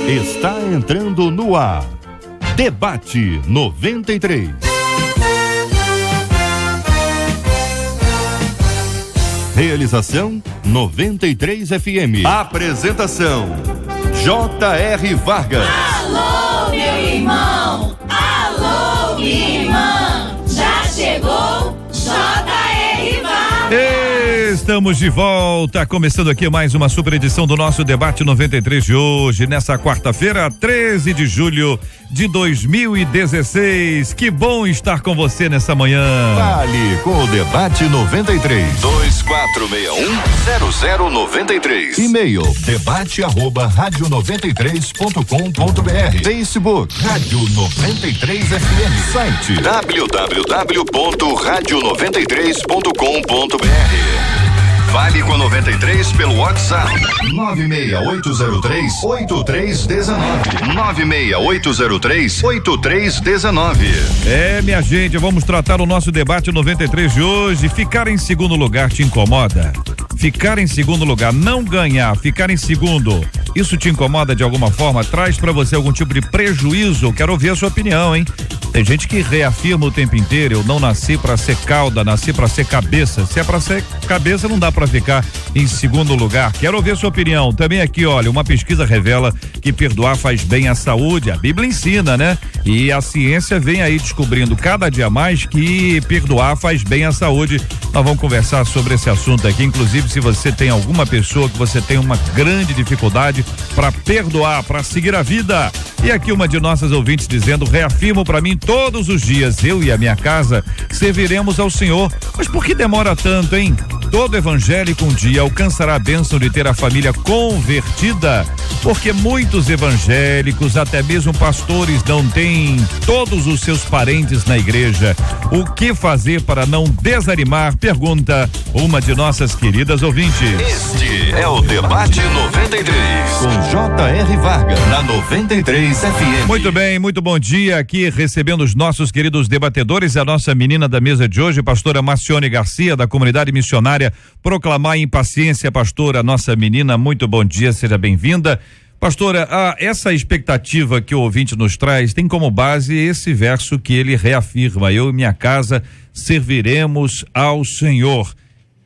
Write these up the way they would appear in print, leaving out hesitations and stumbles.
Está entrando no ar. Debate 93. Realização 93 FM. Apresentação J.R. Vargas. Alô, meu irmão! Alô, minha irmã! Já chegou J.R. Vargas! Estamos de volta, começando aqui mais uma super edição do nosso Debate 93 de hoje, nessa quarta-feira, 13 de julho de 2016. Que bom estar com você nessa manhã. Fale com o Debate 93. 2461-0093. E-mail debate@radio93.com.br. Facebook Rádio 93 FM. Site www.radio93.com.br. Fale com a 93 pelo WhatsApp 96803-8319. 96803-8319. Minha gente, vamos tratar o nosso Debate 93 de hoje. Ficar em segundo lugar te incomoda? Ficar em segundo lugar, não ganhar, ficar em segundo, isso te incomoda de alguma forma? Traz pra você algum tipo de prejuízo? Quero ouvir a sua opinião, hein? Tem gente que reafirma o tempo inteiro: eu não nasci pra ser cauda, nasci pra ser cabeça. Se é pra ser cabeça, não dá pra ficar em segundo lugar. Quero ouvir a sua opinião. Também aqui, olha, uma pesquisa revela que perdoar faz bem à saúde. A Bíblia ensina, né? E a ciência vem aí descobrindo cada dia mais que perdoar faz bem à saúde. Nós vamos conversar sobre esse assunto aqui, inclusive se você tem alguma pessoa que você tem uma grande dificuldade para perdoar, para seguir a vida. E aqui uma de nossas ouvintes dizendo: reafirmo para mim todos os dias, eu e a minha casa serviremos ao Senhor. Mas por que demora tanto, hein? Todo evangélico um dia alcançará a bênção de ter a família convertida, porque muitos evangélicos, até mesmo pastores, não têm todos os seus parentes na igreja. O que fazer para não desanimar? Pergunta uma de nossas queridas ouvintes. Este é o Debate 93 com J.R. Vargas na 93 FM. Muito bem, muito bom dia. Aqui recebendo os nossos queridos debatedores, a nossa menina da mesa de hoje, pastora Marcione Garcia, da comunidade missionária Proclamar em Paciência. Pastora, nossa menina, muito bom dia, seja bem-vinda. Pastora, essa expectativa que o ouvinte nos traz tem como base esse verso que ele reafirma: eu e minha casa serviremos ao Senhor.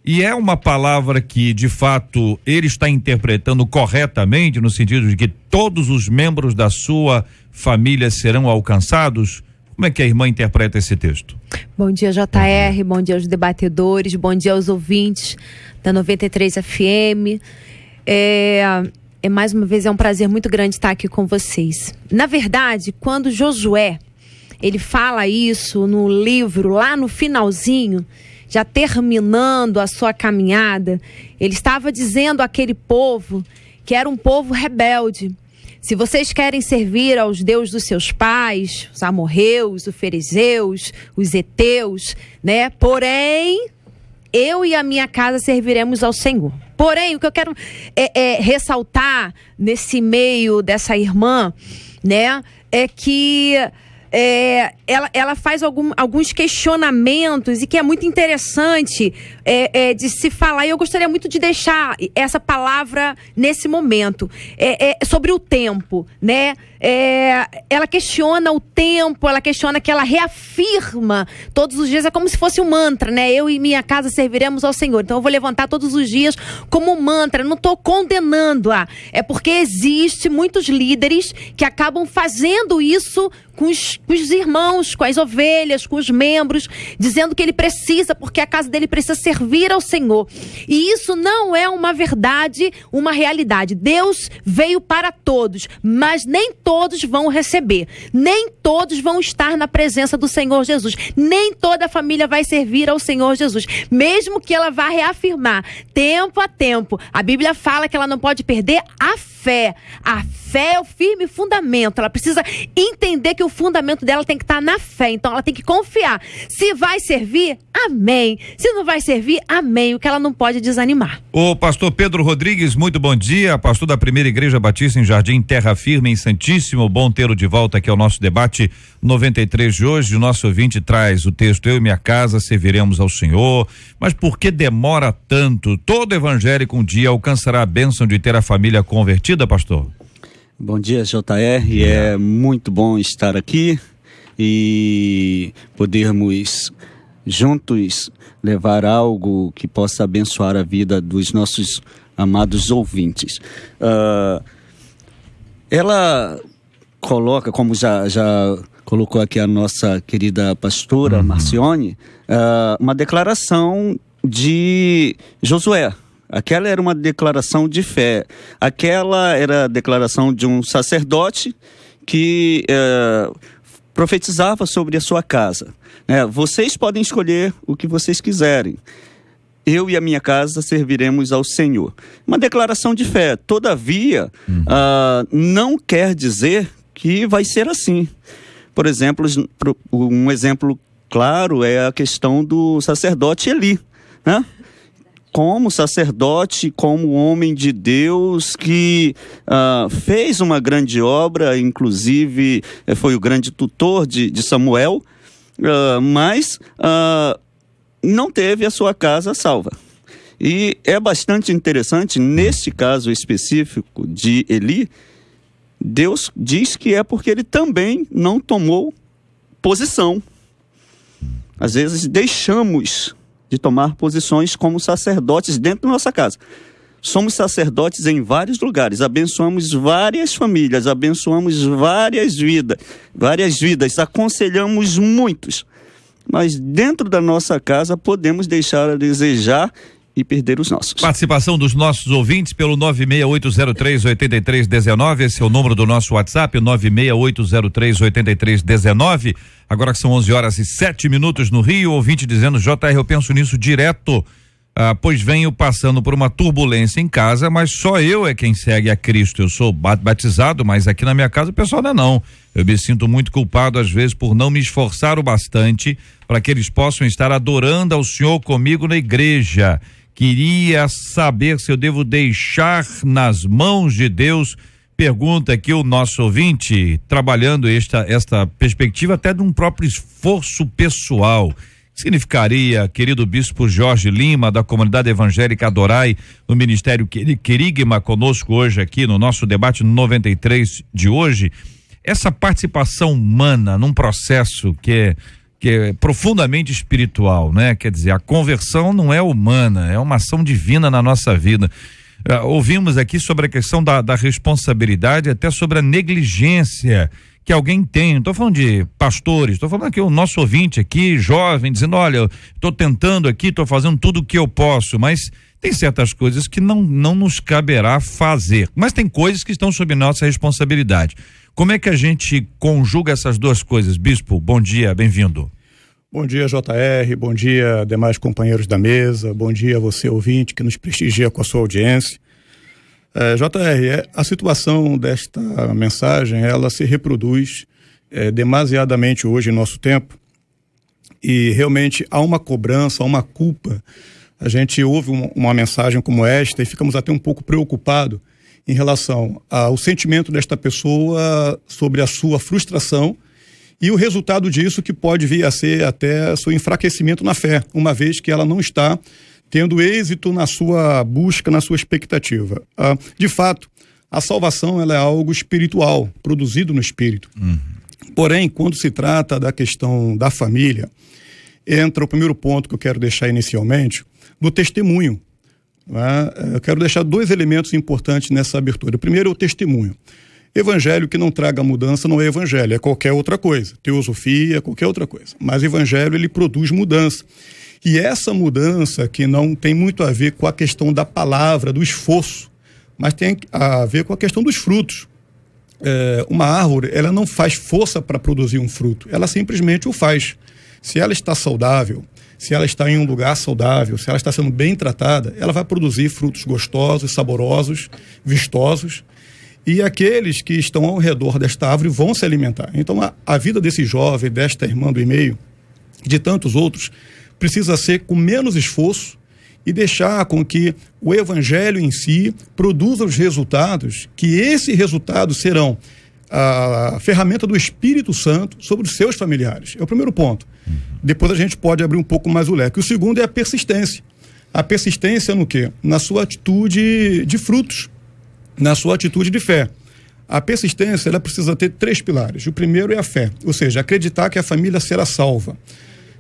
E é uma palavra que, de fato, ele está interpretando corretamente, no sentido de que todos os membros da sua família serão alcançados? Como é que a irmã interpreta esse texto? Bom dia, J.R., bom dia aos debatedores, bom dia aos ouvintes da 93 FM. Mais uma vez, é um prazer muito grande estar aqui com vocês. Na verdade, quando Josué, ele fala isso no livro, lá no finalzinho, já terminando a sua caminhada, ele estava dizendo àquele povo que era um povo rebelde. Se vocês querem servir aos deuses dos seus pais, os amorreus, os fariseus, os heteus, né? Porém, eu e a minha casa serviremos ao Senhor. Porém, o que eu quero ressaltar nesse meio dessa irmã, né? É que ela faz alguns questionamentos e que é muito interessante de se falar, e eu gostaria muito de deixar essa palavra nesse momento, sobre o tempo, né? Ela questiona o tempo, ela questiona que ela reafirma todos os dias, é como se fosse um mantra, né? Eu e minha casa serviremos ao Senhor. Então eu vou levantar todos os dias como um mantra, não estou condenando-a, é porque existe muitos líderes que acabam fazendo isso com os irmãos, com as ovelhas, com os membros, dizendo que ele precisa, porque a casa dele precisa servir ao Senhor. E isso não é uma verdade, uma realidade. Deus veio para todos, mas nem todos vão receber. Nem todos vão estar na presença do Senhor Jesus. Nem toda a família vai servir ao Senhor Jesus. Mesmo que ela vá reafirmar tempo a tempo, a Bíblia fala que ela não pode perder a fé. fé. A fé é o firme fundamento. Ela precisa entender que o fundamento dela tem que estar na fé. Então ela tem que confiar. Se vai servir, amém. Se não vai servir, amém. O que ela não pode é desanimar. O pastor Pedro Rodrigues, muito bom dia. Pastor da Primeira Igreja Batista em Jardim Terra Firme, em Santíssimo. Bom tê-lo de volta aqui ao nosso debate 93 de hoje. O nosso ouvinte traz o texto: eu e minha casa serviremos ao Senhor. Mas por que demora tanto? Todo evangélico um dia alcançará a bênção de ter a família convertida, pastor? Bom dia, JR. É muito bom estar aqui e podermos juntos levar algo que possa abençoar a vida dos nossos amados ouvintes. Ela coloca, como já colocou aqui a nossa querida pastora Marcione, uma declaração de Josué. Aquela era uma declaração de fé. Aquela era a declaração de um sacerdote que profetizava sobre a sua casa. Vocês podem escolher o que vocês quiserem. Eu e a minha casa serviremos ao Senhor. Uma declaração de fé. Todavia, não quer dizer que vai ser assim. Por exemplo, um exemplo claro é a questão do sacerdote Eli, né? Como sacerdote, como homem de Deus que fez uma grande obra, inclusive foi o grande tutor de Samuel, mas não teve a sua casa salva. E é bastante interessante, neste caso específico de Eli, Deus diz que é porque ele também não tomou posição. Às vezes deixamos de tomar posições como sacerdotes dentro da nossa casa. Somos sacerdotes em vários lugares, abençoamos várias famílias, abençoamos várias vidas, aconselhamos muitos. Mas dentro da nossa casa podemos deixar a desejar e perder os nossos. Participação dos nossos ouvintes pelo 96803-8319, esse é o número do nosso WhatsApp, 96803-8319. Agora que são 11h07 no Rio, ouvinte dizendo: JR, eu penso nisso direto, pois venho passando por uma turbulência em casa, mas só eu é quem segue a Cristo. Eu sou batizado, mas aqui na minha casa o pessoal não. Eu me sinto muito culpado às vezes por não me esforçar o bastante para que eles possam estar adorando ao Senhor comigo na igreja. Queria saber se eu devo deixar nas mãos de Deus. Pergunta aqui o nosso ouvinte, trabalhando esta perspectiva até de um próprio esforço pessoal. Significaria, querido bispo Jorge Lima, da comunidade evangélica Adorai, no Ministério Querigma, conosco hoje aqui no nosso debate 93 de hoje, essa participação humana num processo que é profundamente espiritual, né? Quer dizer, a conversão não é humana, é uma ação divina na nossa vida. Ouvimos aqui sobre a questão da responsabilidade, até sobre a negligência que alguém tem. Não estou falando de pastores, estou falando aqui o nosso ouvinte aqui, jovem, dizendo: olha, estou tentando aqui, estou fazendo tudo o que eu posso, mas tem certas coisas que não nos caberá fazer, mas tem coisas que estão sob nossa responsabilidade. Como é que a gente conjuga essas duas coisas? Bispo, bom dia, bem-vindo. Bom dia, JR, bom dia, demais companheiros da mesa, bom dia a você, ouvinte, que nos prestigia com a sua audiência. JR, a situação desta mensagem, ela se reproduz demasiadamente hoje em nosso tempo, e realmente há uma cobrança, há uma culpa. A gente ouve uma mensagem como esta e ficamos até um pouco preocupados em relação ao sentimento desta pessoa sobre a sua frustração e o resultado disso, que pode vir a ser até seu enfraquecimento na fé, uma vez que ela não está tendo êxito na sua busca, na sua expectativa. De fato, a salvação ela é algo espiritual, produzido no espírito. Porém, quando se trata da questão da família, entra o primeiro ponto que eu quero deixar inicialmente, do testemunho. Eu quero deixar dois elementos importantes nessa abertura. O primeiro é o testemunho. Evangelho que não traga mudança não é evangelho, é qualquer outra coisa. Teosofia, qualquer outra coisa. Mas o evangelho, ele produz mudança. E essa mudança que não tem muito a ver com a questão da palavra, do esforço, mas tem a ver com a questão dos frutos. Uma árvore, ela não faz força para produzir um fruto, ela simplesmente o faz. Se ela está saudável, se ela está em um lugar saudável, se ela está sendo bem tratada, ela vai produzir frutos gostosos, saborosos, vistosos. e aqueles que estão ao redor desta árvore vão se alimentar. Então, a vida desse jovem, desta irmã do e-mail, de tantos outros, precisa ser com menos esforço e deixar com que o evangelho em si produza os resultados, que esses resultados serão a ferramenta do Espírito Santo sobre os seus familiares. É o primeiro ponto. Depois a gente pode abrir um pouco mais o leque. O segundo é a persistência. A persistência no quê? Na sua atitude de frutos, na sua atitude de fé. A persistência, ela precisa ter 3 pilares. O primeiro é a fé, ou seja, acreditar que a família será salva.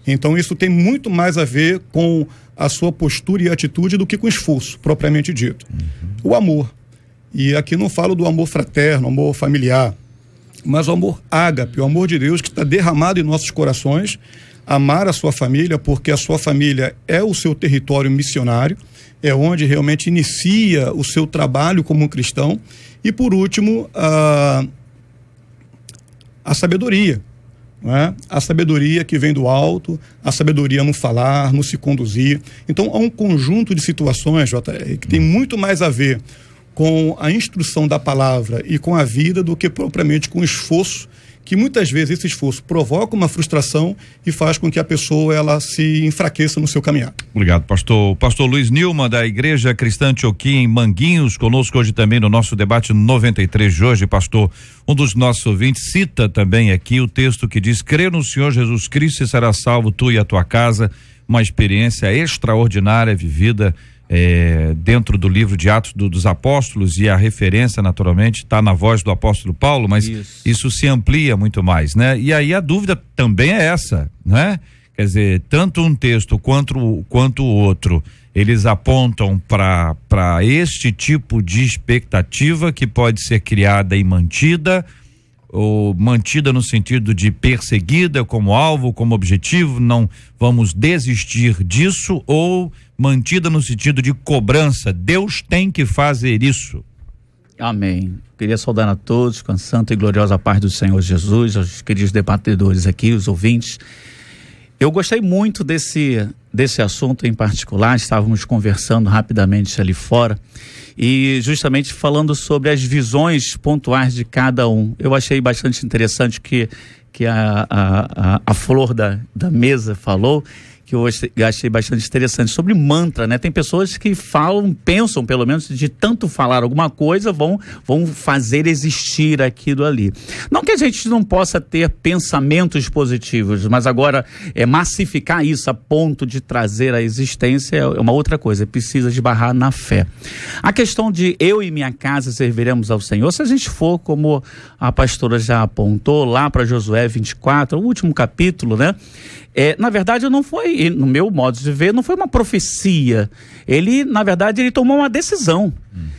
Então isso tem muito mais a ver com a sua postura e atitude do que com esforço, propriamente dito. O amor. E aqui não falo do amor fraterno, amor familiar, mas o amor ágape, o amor de Deus que está derramado em nossos corações. Amar a sua família, porque a sua família é o seu território missionário, é onde realmente inicia o seu trabalho como um cristão. E por último, a sabedoria, não é? A sabedoria que vem do alto, a sabedoria no falar, no se conduzir. Então há um conjunto de situações, JR, que tem muito mais a ver com a instrução da palavra e com a vida do que propriamente com o esforço, que muitas vezes esse esforço provoca uma frustração e faz com que a pessoa ela se enfraqueça no seu caminhar. Obrigado, pastor. Pastor Luiz Nilman, da Igreja Cristã Antioquia em Manguinhos, conosco hoje também no nosso debate 93 de hoje. Pastor, um dos nossos ouvintes cita também aqui o texto que diz: crê no Senhor Jesus Cristo e será salvo tu e a tua casa. Uma experiência extraordinária vivida dentro do livro de Atos dos Apóstolos, e a referência naturalmente está na voz do apóstolo Paulo, mas isso se amplia muito mais, né? E aí a dúvida também é essa, né? Quer dizer, tanto um texto quanto o outro, eles apontam para este tipo de expectativa que pode ser criada e mantida, ou mantida no sentido de perseguida como alvo, como objetivo, não vamos desistir disso, ou mantida no sentido de cobrança, Deus tem que fazer isso. Amém. Queria saudar a todos com a santa e gloriosa paz do Senhor Jesus, aos queridos debatedores aqui, os ouvintes. Eu gostei muito desse assunto em particular, estávamos conversando rapidamente ali fora, e justamente falando sobre as visões pontuais de cada um. Eu achei bastante interessante que a Flor da mesa falou, que eu achei bastante interessante, sobre mantra, né? Tem pessoas que pensam pelo menos, de tanto falar alguma coisa, vão fazer existir aquilo ali. Não que a gente não possa ter pensamentos positivos, mas agora massificar isso a ponto de trazer a existência é uma outra coisa, precisa esbarrar na fé. A questão de eu e minha casa serviremos ao Senhor, se a gente for, como a pastora já apontou, lá para Josué 24, o último capítulo, né? Na verdade, não foi, no meu modo de ver, não foi uma profecia. Na verdade, ele tomou uma decisão.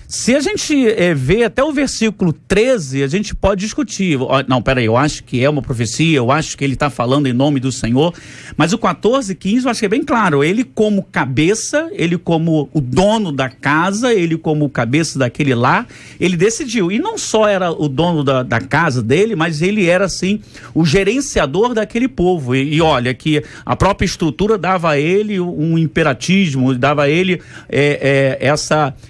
Se a gente ver até o versículo 13, a gente pode discutir. Não, peraí, eu acho que é uma profecia, eu acho que ele está falando em nome do Senhor. Mas o 14 e 15, eu acho que é bem claro. Ele como cabeça, ele como o dono da casa, ele como cabeça daquele lar, ele decidiu. E não só era o dono da casa dele, mas ele era, assim, o gerenciador daquele povo. E olha, que a própria estrutura dava a ele um imperatismo, dava a ele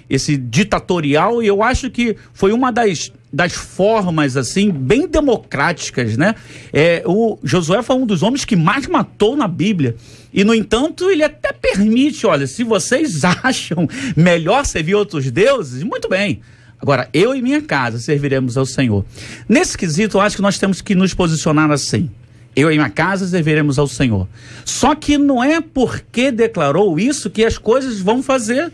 esse ditatorial, e eu acho que foi uma das formas, assim, bem democráticas, né? O Josué foi um dos homens que mais matou na Bíblia, e no entanto ele até permite, olha, se vocês acham melhor servir outros deuses, muito bem. Agora, eu e minha casa serviremos ao Senhor. Nesse quesito, eu acho que nós temos que nos posicionar assim: eu e minha casa serviremos ao Senhor. Só que não é porque declarou isso que as coisas vão fazer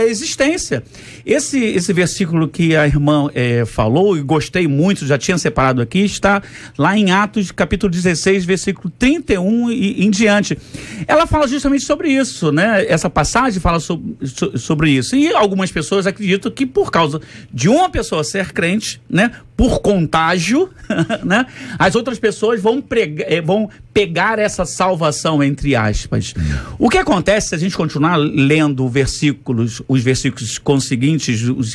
existência. Esse versículo que a irmã falou, e gostei muito, já tinha separado aqui, está lá em Atos, capítulo 16, versículo 31 e em diante. Ela fala justamente sobre isso, né? Essa passagem fala sobre isso. E algumas pessoas acreditam que por causa de uma pessoa ser crente, né, por contágio, né, as outras pessoas vão pegar essa salvação, entre aspas. O que acontece se a gente continuar lendo os versículos conseguintes, os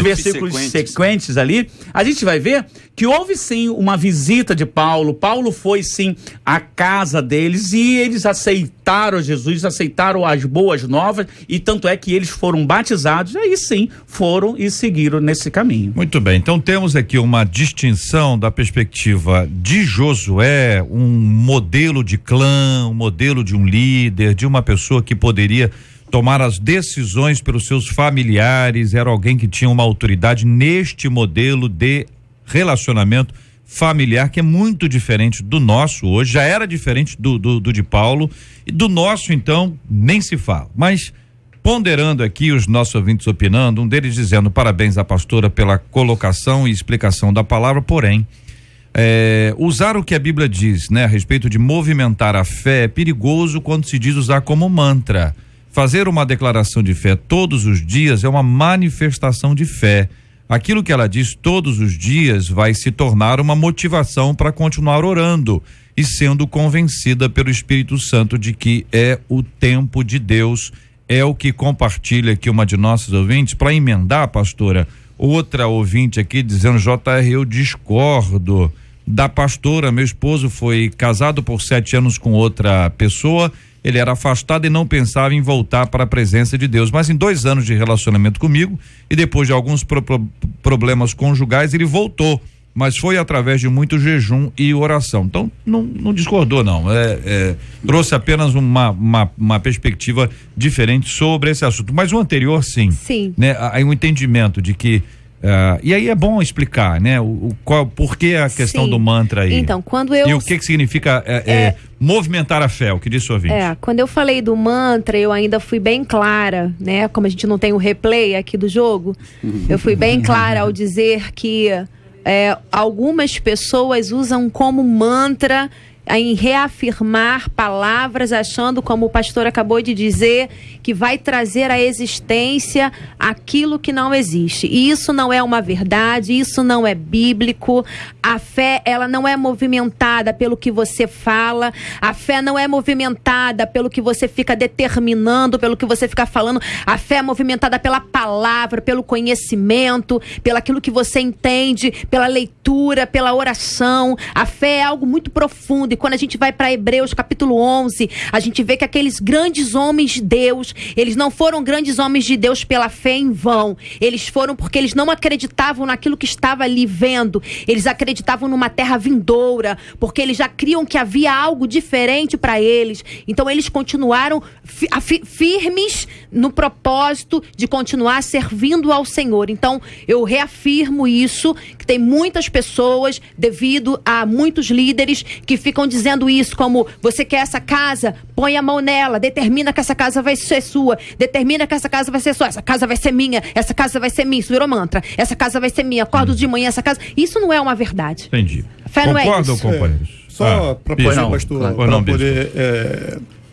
versículos sequentes ali, a gente vai ver que houve sim uma visita de Paulo. Paulo foi sim à casa deles e eles aceitaram Jesus, aceitaram as boas novas, e tanto é que eles foram batizados, e aí sim foram e seguiram nesse caminho. Muito bem, então temos aqui uma distinção da perspectiva de Josué, um modelo de clã, um modelo de um líder, de uma pessoa que poderia tomar as decisões pelos seus familiares, era alguém que tinha uma autoridade neste modelo de relacionamento familiar, que é muito diferente do nosso hoje, já era diferente do de Paulo, e do nosso então nem se fala. Mas ponderando aqui, os nossos ouvintes opinando, um deles dizendo: parabéns à pastora pela colocação e explicação da palavra, porém usar o que a Bíblia diz, né, a respeito de movimentar a fé é perigoso quando se diz usar como mantra. Fazer uma declaração de fé todos os dias é uma manifestação de fé. Aquilo que ela diz todos os dias vai se tornar uma motivação para continuar orando e sendo convencida pelo Espírito Santo de que é o tempo de Deus. É o que compartilha aqui uma de nossas ouvintes. Para emendar, pastora, outra ouvinte aqui dizendo: JR, eu discordo da pastora. Meu esposo foi casado por 7 anos com outra pessoa. Ele era afastado e não pensava em voltar para a presença de Deus, mas em 2 anos de relacionamento comigo e depois de alguns problemas conjugais, ele voltou, mas foi através de muito jejum e oração. Então não discordou não, trouxe apenas uma perspectiva diferente sobre esse assunto, mas o anterior sim, né? Aí um entendimento de que e aí é bom explicar, né? Por que a questão do mantra aí? Então, e o que significa movimentar a fé, o que disse o ouvinte? Quando eu falei do mantra, eu ainda fui bem clara, né? Como a gente não tem o replay aqui do jogo, eu fui bem clara ao dizer que algumas pessoas usam como mantra em reafirmar palavras, achando, como o pastor acabou de dizer, que vai trazer à existência aquilo que não existe. E isso não é uma verdade, isso não é bíblico. A fé, ela não é movimentada pelo que você fala, a fé não é movimentada pelo que você fica determinando, pelo que você fica falando. A fé é movimentada pela palavra, pelo conhecimento, pelo aquilo que você entende, pela leitura, pela oração. A fé é algo muito profundo. E quando a gente vai para Hebreus capítulo 11, a gente vê que aqueles grandes homens de Deus, eles não foram grandes homens de Deus pela fé em vão. Eles foram porque eles não acreditavam naquilo que estava ali vendo. Eles acreditavam numa terra vindoura, porque eles já criam que havia algo diferente para eles. Então eles continuaram firmes no propósito de continuar servindo ao Senhor. Então eu reafirmo isso, que tem muitas pessoas, devido a muitos líderes que ficam dizendo isso, como: você quer essa casa? Põe a mão nela, determina que essa casa vai ser sua, determina que essa casa vai ser sua, essa casa vai ser minha, essa casa vai ser minha, isso virou mantra, essa casa vai ser minha, acordo de manhã, essa casa, isso não é uma verdade. Entendi. Fé Concordam, não é isso. companheiros? Só para poder, pastor, para poder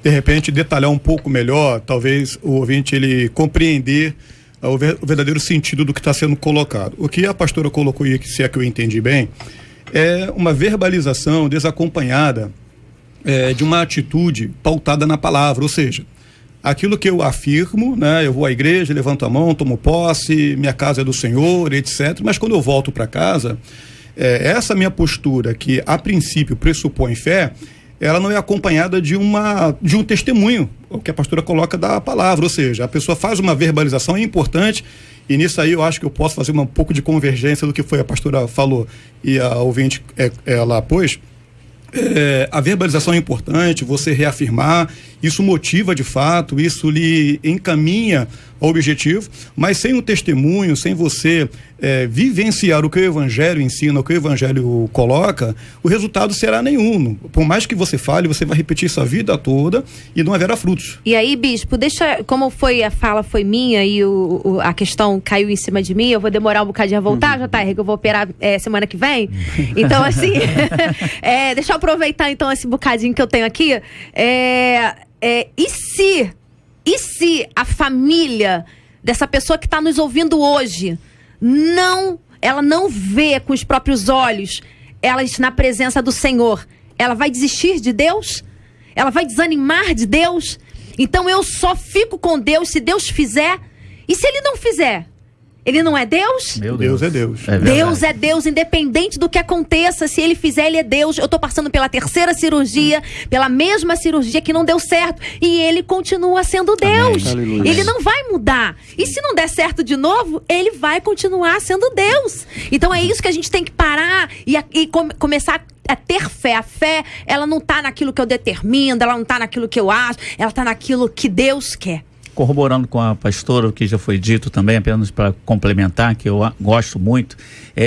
de repente detalhar um pouco melhor, talvez o ouvinte ele compreender o verdadeiro sentido do que está sendo colocado. O que a pastora colocou aí, se é que eu entendi bem, é uma verbalização desacompanhada de uma atitude pautada na palavra, ou seja, aquilo que eu afirmo, né, eu vou à igreja, levanto a mão, tomo posse, minha casa é do Senhor, etc. Mas quando eu volto para casa, essa minha postura, que a princípio pressupõe fé, ela não é acompanhada de um testemunho, o que a pastora coloca da palavra, ou seja, a pessoa faz uma verbalização, é importante. E nisso aí eu acho que eu posso fazer um pouco de convergência do que foi a pastora falou e a ouvinte ela pôs. A verbalização é importante, você reafirmar, isso motiva de fato, isso lhe encaminha ao objetivo, mas sem um testemunho, sem você vivenciar o que o Evangelho ensina, o que o Evangelho coloca, o resultado será nenhum. Por mais que você fale, você vai repetir isso a vida toda e não haverá frutos. E aí, bispo, como foi a fala foi minha e a questão caiu em cima de mim, eu vou demorar um bocadinho a voltar, JR, que eu vou operar semana que vem. Então, assim, deixa eu aproveitar então esse bocadinho que eu tenho aqui. E se a família dessa pessoa que está nos ouvindo hoje ela não vê com os próprios olhos elas na presença do Senhor, ela vai desistir de Deus? Ela vai desanimar de Deus? Então eu só fico com Deus se Deus fizer. E se Ele não fizer? Ele não é Deus? Meu Deus é Deus. Deus é Deus, independente do que aconteça. Se Ele fizer, Ele é Deus. Eu tô passando pela 3ª cirurgia, pela mesma cirurgia que não deu certo, e Ele continua sendo Deus. Ele não vai mudar. E se não der certo de novo, Ele vai continuar sendo Deus. Então é isso que a gente tem que parar e começar a ter fé. A fé, ela não tá naquilo que eu determino, ela não tá naquilo que eu acho, ela tá naquilo que Deus quer. Corroborando com a pastora, o que já foi dito também, apenas para complementar, que eu gosto muito,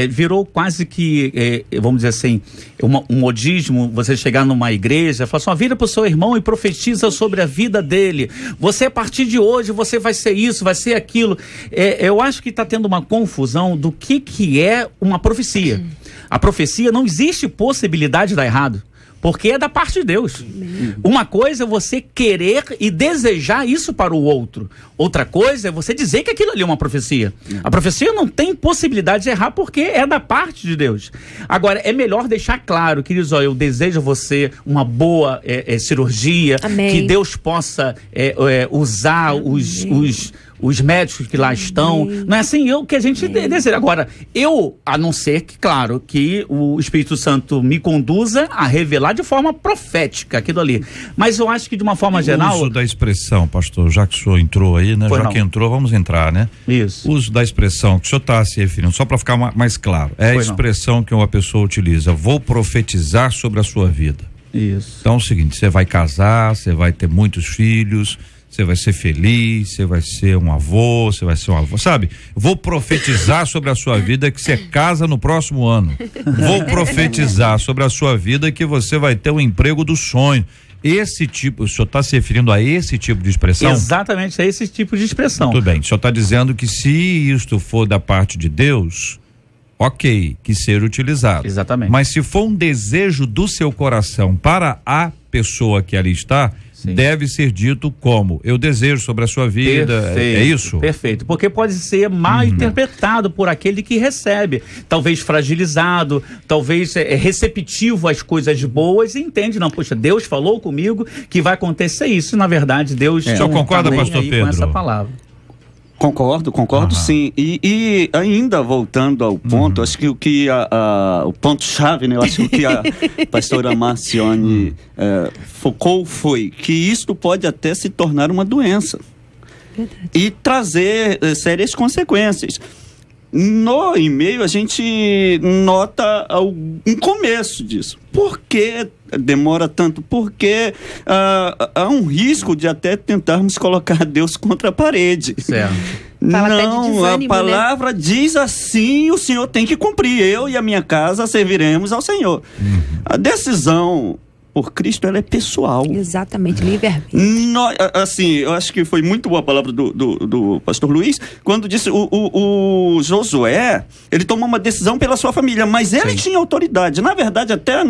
virou quase que, vamos dizer assim, um modismo, você chegar numa igreja e falar assim, vira para o seu irmão e profetiza sobre a vida dele. Você, a partir de hoje, você vai ser isso, vai ser aquilo. Eu acho que está tendo uma confusão do que é uma profecia. A profecia, não existe possibilidade de dar errado, porque é da parte de Deus. Uma coisa é você querer e desejar isso para o outro. Outra coisa é você dizer que aquilo ali é uma profecia. A profecia não tem possibilidade de errar porque é da parte de Deus. Agora, é melhor deixar claro, queridos, eu desejo a você uma boa cirurgia. Amém. Que Deus possa usar os médicos que lá estão. Não é assim que a gente deseja. Agora, a não ser que, claro, que o Espírito Santo me conduza a revelar de forma profética aquilo ali. Mas eu acho que de uma forma geral... O uso da expressão, pastor, já que o senhor entrou aí, né? Que entrou, vamos entrar, né? Isso. O uso da expressão que o senhor está se referindo, só para ficar mais claro, é a expressão que uma pessoa utiliza: vou profetizar sobre a sua vida. Isso. Então é o seguinte, você vai casar, você vai ter muitos filhos, você vai ser feliz, você vai ser um avô, sabe? Vou profetizar sobre a sua vida que você casa no próximo ano. Vou profetizar sobre a sua vida que você vai ter um emprego do sonho. Esse tipo, o senhor está se referindo a esse tipo de expressão? Exatamente, a esse tipo de expressão. Muito bem, o senhor está dizendo que se isto for da parte de Deus, ok, que ser utilizado. Exatamente. Mas se for um desejo do seu coração para a pessoa que ali está, sim, deve ser dito como: eu desejo sobre a sua vida. Perfeito, é isso? Perfeito, porque pode ser mal interpretado por aquele que recebe, talvez fragilizado, talvez receptivo às coisas boas e entende, não, poxa, Deus falou comigo que vai acontecer isso, e na verdade Deus... O senhor concorda, pastor Pedro? Com essa palavra. Concordo sim. E ainda voltando ao ponto, acho que o ponto-chave, né? Eu acho que a pastora Marcione focou foi que isto pode até se tornar uma doença. Verdade. E trazer sérias consequências. No e-mail a gente nota um começo disso. Por que demora tanto? Porque há um risco de até tentarmos colocar Deus contra a parede. Certo. Não, desânimo, a palavra diz assim, o Senhor tem que cumprir. Eu e a minha casa serviremos ao Senhor. A decisão por Cristo, ela é pessoal. Exatamente, livre-arbítrio. Assim, eu acho que foi muito boa a palavra do pastor Luiz, quando disse o Josué, ele tomou uma decisão pela sua família, mas ele tinha autoridade. Na verdade, até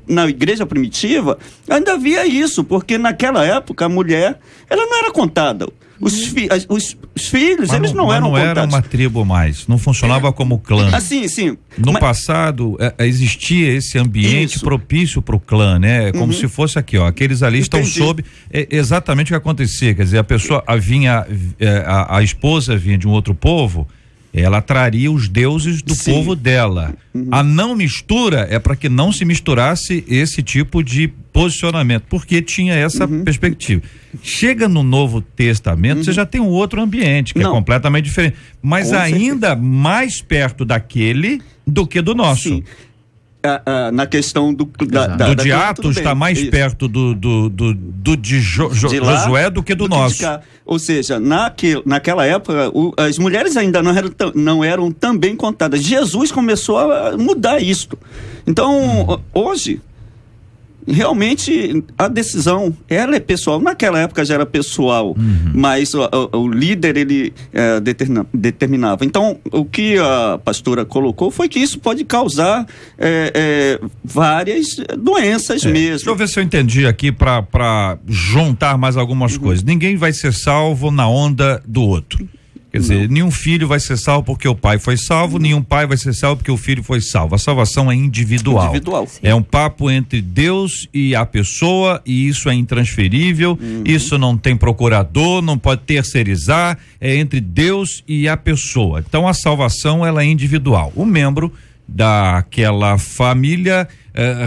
na igreja primitiva, ainda havia isso, porque naquela época a mulher, ela não era contada. Os filhos, mas eles não eram contados. Não era uma tribo mais, não funcionava como clã. Assim, sim. No passado, existia esse ambiente propício para o clã, né? Como se fosse aqui, aqueles ali estão sob exatamente o que acontecia, quer dizer, a pessoa vinha, a esposa vinha de um outro povo, ela traria os deuses do povo dela. A não mistura é para que não se misturasse esse tipo de posicionamento, porque tinha essa perspectiva. Chega no Novo Testamento, você já tem um outro ambiente, que é completamente diferente, mas ainda mais perto daquele do que do nosso. Sim. Na questão do de Atos está mais perto de Josué do que do nosso. Ou seja, naquela época as mulheres ainda não eram tão bem contadas. Jesus começou a mudar isso. Então, hoje, realmente a decisão, ela é pessoal. Naquela época já era pessoal, mas o líder, ele determinava. Então, o que a pastora colocou foi que isso pode causar várias doenças mesmo. Deixa eu ver se eu entendi aqui para juntar mais algumas coisas. Ninguém vai ser salvo na onda do outro. Quer dizer, nenhum filho vai ser salvo porque o pai foi salvo, nenhum pai vai ser salvo porque o filho foi salvo. A salvação é individual. Individual. É um papo entre Deus e a pessoa, e isso é intransferível, isso não tem procurador, não pode terceirizar, é entre Deus e a pessoa. Então a salvação, ela é individual. O membro daquela família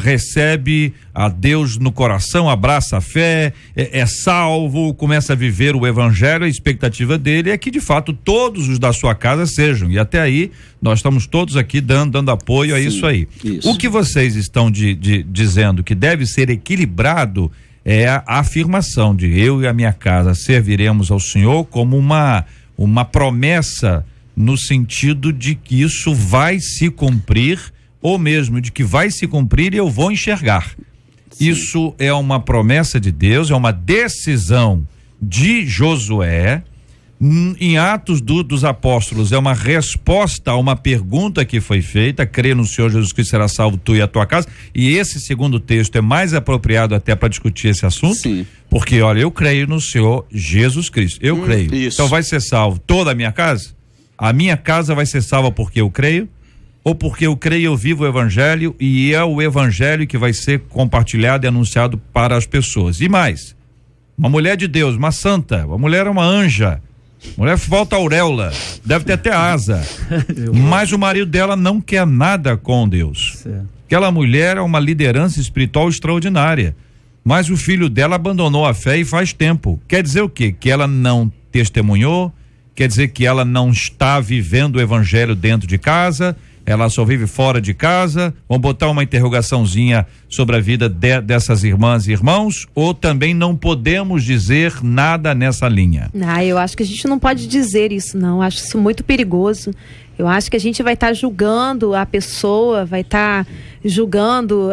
recebe a Deus no coração, abraça a fé, é salvo, começa a viver o evangelho. A expectativa dele é que de fato todos os da sua casa sejam, e até aí nós estamos todos aqui dando apoio a isso aí. Isso. O que vocês estão dizendo que deve ser equilibrado é a afirmação de eu e a minha casa serviremos ao Senhor como uma promessa, no sentido de que isso vai se cumprir, ou mesmo de que vai se cumprir e eu vou enxergar. Sim. Isso é uma promessa de Deus, é uma decisão de Josué. Em Atos dos Apóstolos é uma resposta a uma pergunta que foi feita: crê no Senhor Jesus Cristo, será salvo tu e a tua casa. E esse segundo texto é mais apropriado até para discutir esse assunto. Sim. Porque, olha, eu creio no Senhor Jesus Cristo, eu creio. Isso. Então vai ser salvo toda a minha casa? A minha casa vai ser salva porque eu creio? Ou porque eu creio, eu vivo o evangelho, e é o evangelho que vai ser compartilhado e anunciado para as pessoas? E mais, uma mulher de Deus, uma santa, uma mulher é uma anja, mulher falta auréola, deve ter até asa, mas o marido dela não quer nada com Deus. Certo. Aquela mulher é uma liderança espiritual extraordinária, mas o filho dela abandonou a fé e faz tempo. Quer dizer o quê? Que ela não testemunhou? Quer dizer que ela não está vivendo o evangelho dentro de casa? Ela só vive fora de casa? Vamos botar uma interrogaçãozinha sobre a vida dessas irmãs e irmãos, ou também não podemos dizer nada nessa linha? Eu acho que a gente não pode dizer isso, não. Eu acho isso muito perigoso. Eu acho que a gente vai estar julgando a pessoa, vai estar julgando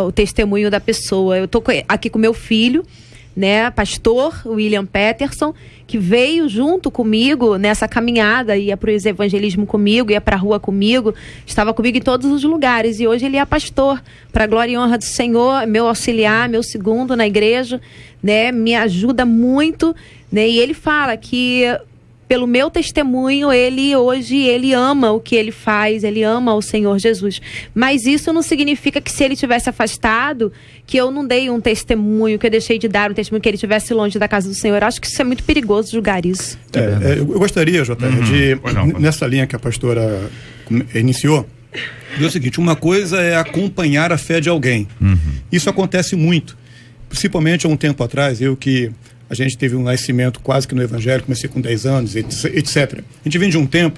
o testemunho da pessoa. Eu estou aqui com meu filho, né, pastor William Peterson, que veio junto comigo nessa caminhada, ia para o evangelismo comigo, ia para a rua comigo, estava comigo em todos os lugares, e hoje ele é pastor, para a glória e honra do Senhor, meu auxiliar, meu segundo na igreja, né, me ajuda muito, né, e ele fala que pelo meu testemunho, ele ama o que ele faz, ele ama o Senhor Jesus. Mas isso não significa que, se ele tivesse afastado, que eu não dei um testemunho, que eu deixei de dar um testemunho, que ele estivesse longe da casa do Senhor. Eu acho que isso é muito perigoso, julgar isso. Eu gostaria, JR, nessa linha que a pastora iniciou, dizer o seguinte: uma coisa é acompanhar a fé de alguém. Isso acontece muito, principalmente há um tempo atrás, a gente teve um nascimento quase que no evangelho, comecei com 10 anos, etc. A gente vem de um tempo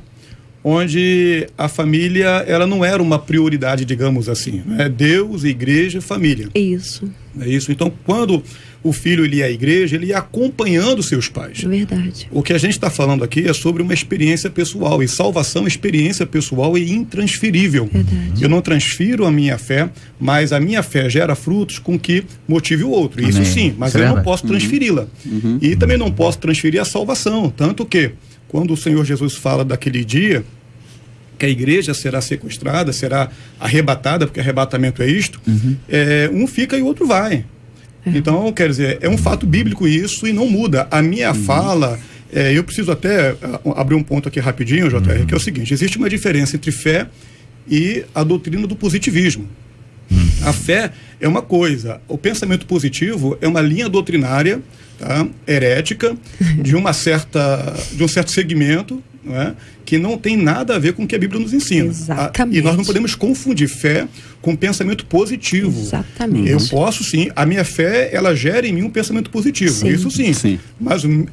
onde a família, ela não era uma prioridade, digamos assim, né? Deus, igreja, família. Isso. É isso. Então, quando o filho ele ia à igreja, ele ia acompanhando seus pais. Verdade. O que a gente está falando aqui é sobre uma experiência pessoal, e salvação, experiência pessoal e intransferível. Verdade. Eu não transfiro a minha fé, mas a minha fé gera frutos com que motive o outro. Amém. Isso sim, mas Isso eu não posso transferi-la. E também não posso transferir a salvação. Tanto que, quando o Senhor Jesus fala daquele dia que a igreja será sequestrada, será arrebatada, porque arrebatamento é isto, um fica e o outro vai. Então, quer dizer, é um fato bíblico isso, e não muda. A minha fala, eu preciso até abrir um ponto aqui rapidinho, JR, que é o seguinte: existe uma diferença entre fé e a doutrina do positivismo. A fé é uma coisa, o pensamento positivo é uma linha doutrinária, tá, herética, de um certo segmento, não é? Que não tem nada a ver com o que a Bíblia nos ensina. Exatamente. E nós não podemos confundir fé com pensamento positivo. Exatamente. Eu posso sim, a minha fé, ela gera em mim um pensamento positivo. Sim. Isso sim.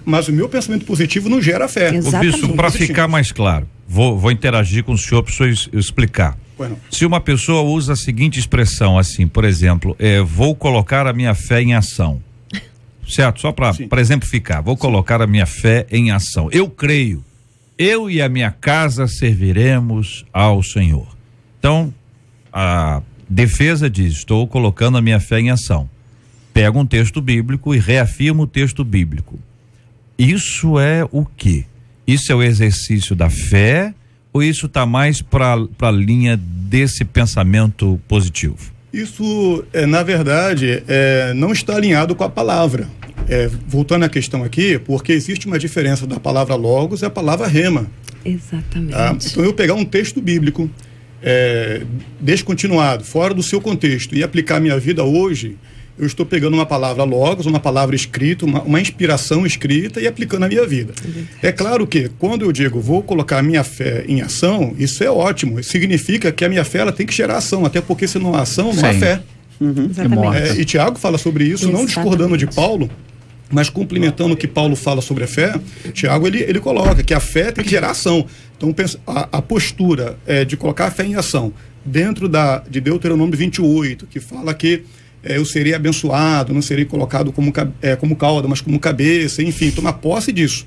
Mas o meu pensamento positivo não gera fé. Exatamente. Bispo, para ficar mais claro, vou interagir com o senhor para o senhor explicar. Bueno. Se uma pessoa usa a seguinte expressão, assim, por exemplo, vou colocar a minha fé em ação, certo? Só para exemplificar, vou colocar a minha fé em ação. Eu creio, eu e a minha casa serviremos ao Senhor. Então, a defesa diz: estou colocando a minha fé em ação. Pega um texto bíblico e reafirma o texto bíblico. Isso é o quê? Isso é o exercício da fé, ou isso está mais para a linha desse pensamento positivo? Isso, na verdade, não está alinhado com a palavra. voltando à questão aqui, porque existe uma diferença da palavra logos e a palavra rema. Exatamente. Então, eu pegar um texto bíblico descontinuado, fora do seu contexto, e aplicar a minha vida hoje, eu estou pegando uma palavra logos, uma palavra escrita, uma inspiração escrita e aplicando a minha vida. É claro que, quando eu digo vou colocar a minha fé em ação, isso é ótimo. Significa que a minha fé ela tem que gerar ação, até porque se não há ação, não há fé. Exatamente. E Tiago fala sobre isso, não discordando de Paulo, mas complementando o que Paulo fala sobre a fé. Tiago ele coloca que a fé tem que gerar ação. Então a postura de colocar a fé em ação dentro de Deuteronômio 28, que fala que eu serei abençoado, não serei colocado como cauda, mas como cabeça, enfim, tomar posse disso.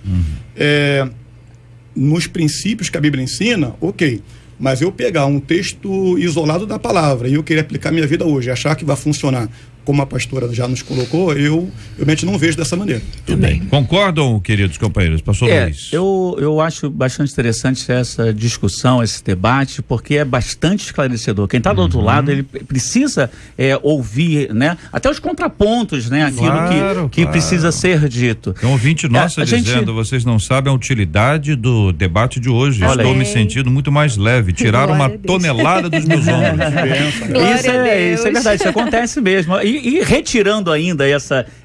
Nos princípios que a Bíblia ensina, ok. Mas eu pegar um texto isolado da palavra e eu querer aplicar minha vida hoje, achar que vai funcionar como a pastora já nos colocou, eu realmente não vejo dessa maneira. Tudo bem. Concordam, queridos companheiros? Pastor Luiz. Eu acho bastante interessante essa discussão, esse debate, porque é bastante esclarecedor. Quem está do outro lado, ele precisa ouvir, né? Até os contrapontos, né? Aquilo que precisa ser dito. Tem um ouvinte nosso dizendo, vocês não sabem a utilidade do debate de hoje. Estou me sentindo muito mais leve. Tiraram uma tonelada dos meus ombros. Isso é verdade, isso acontece mesmo. E retirando ainda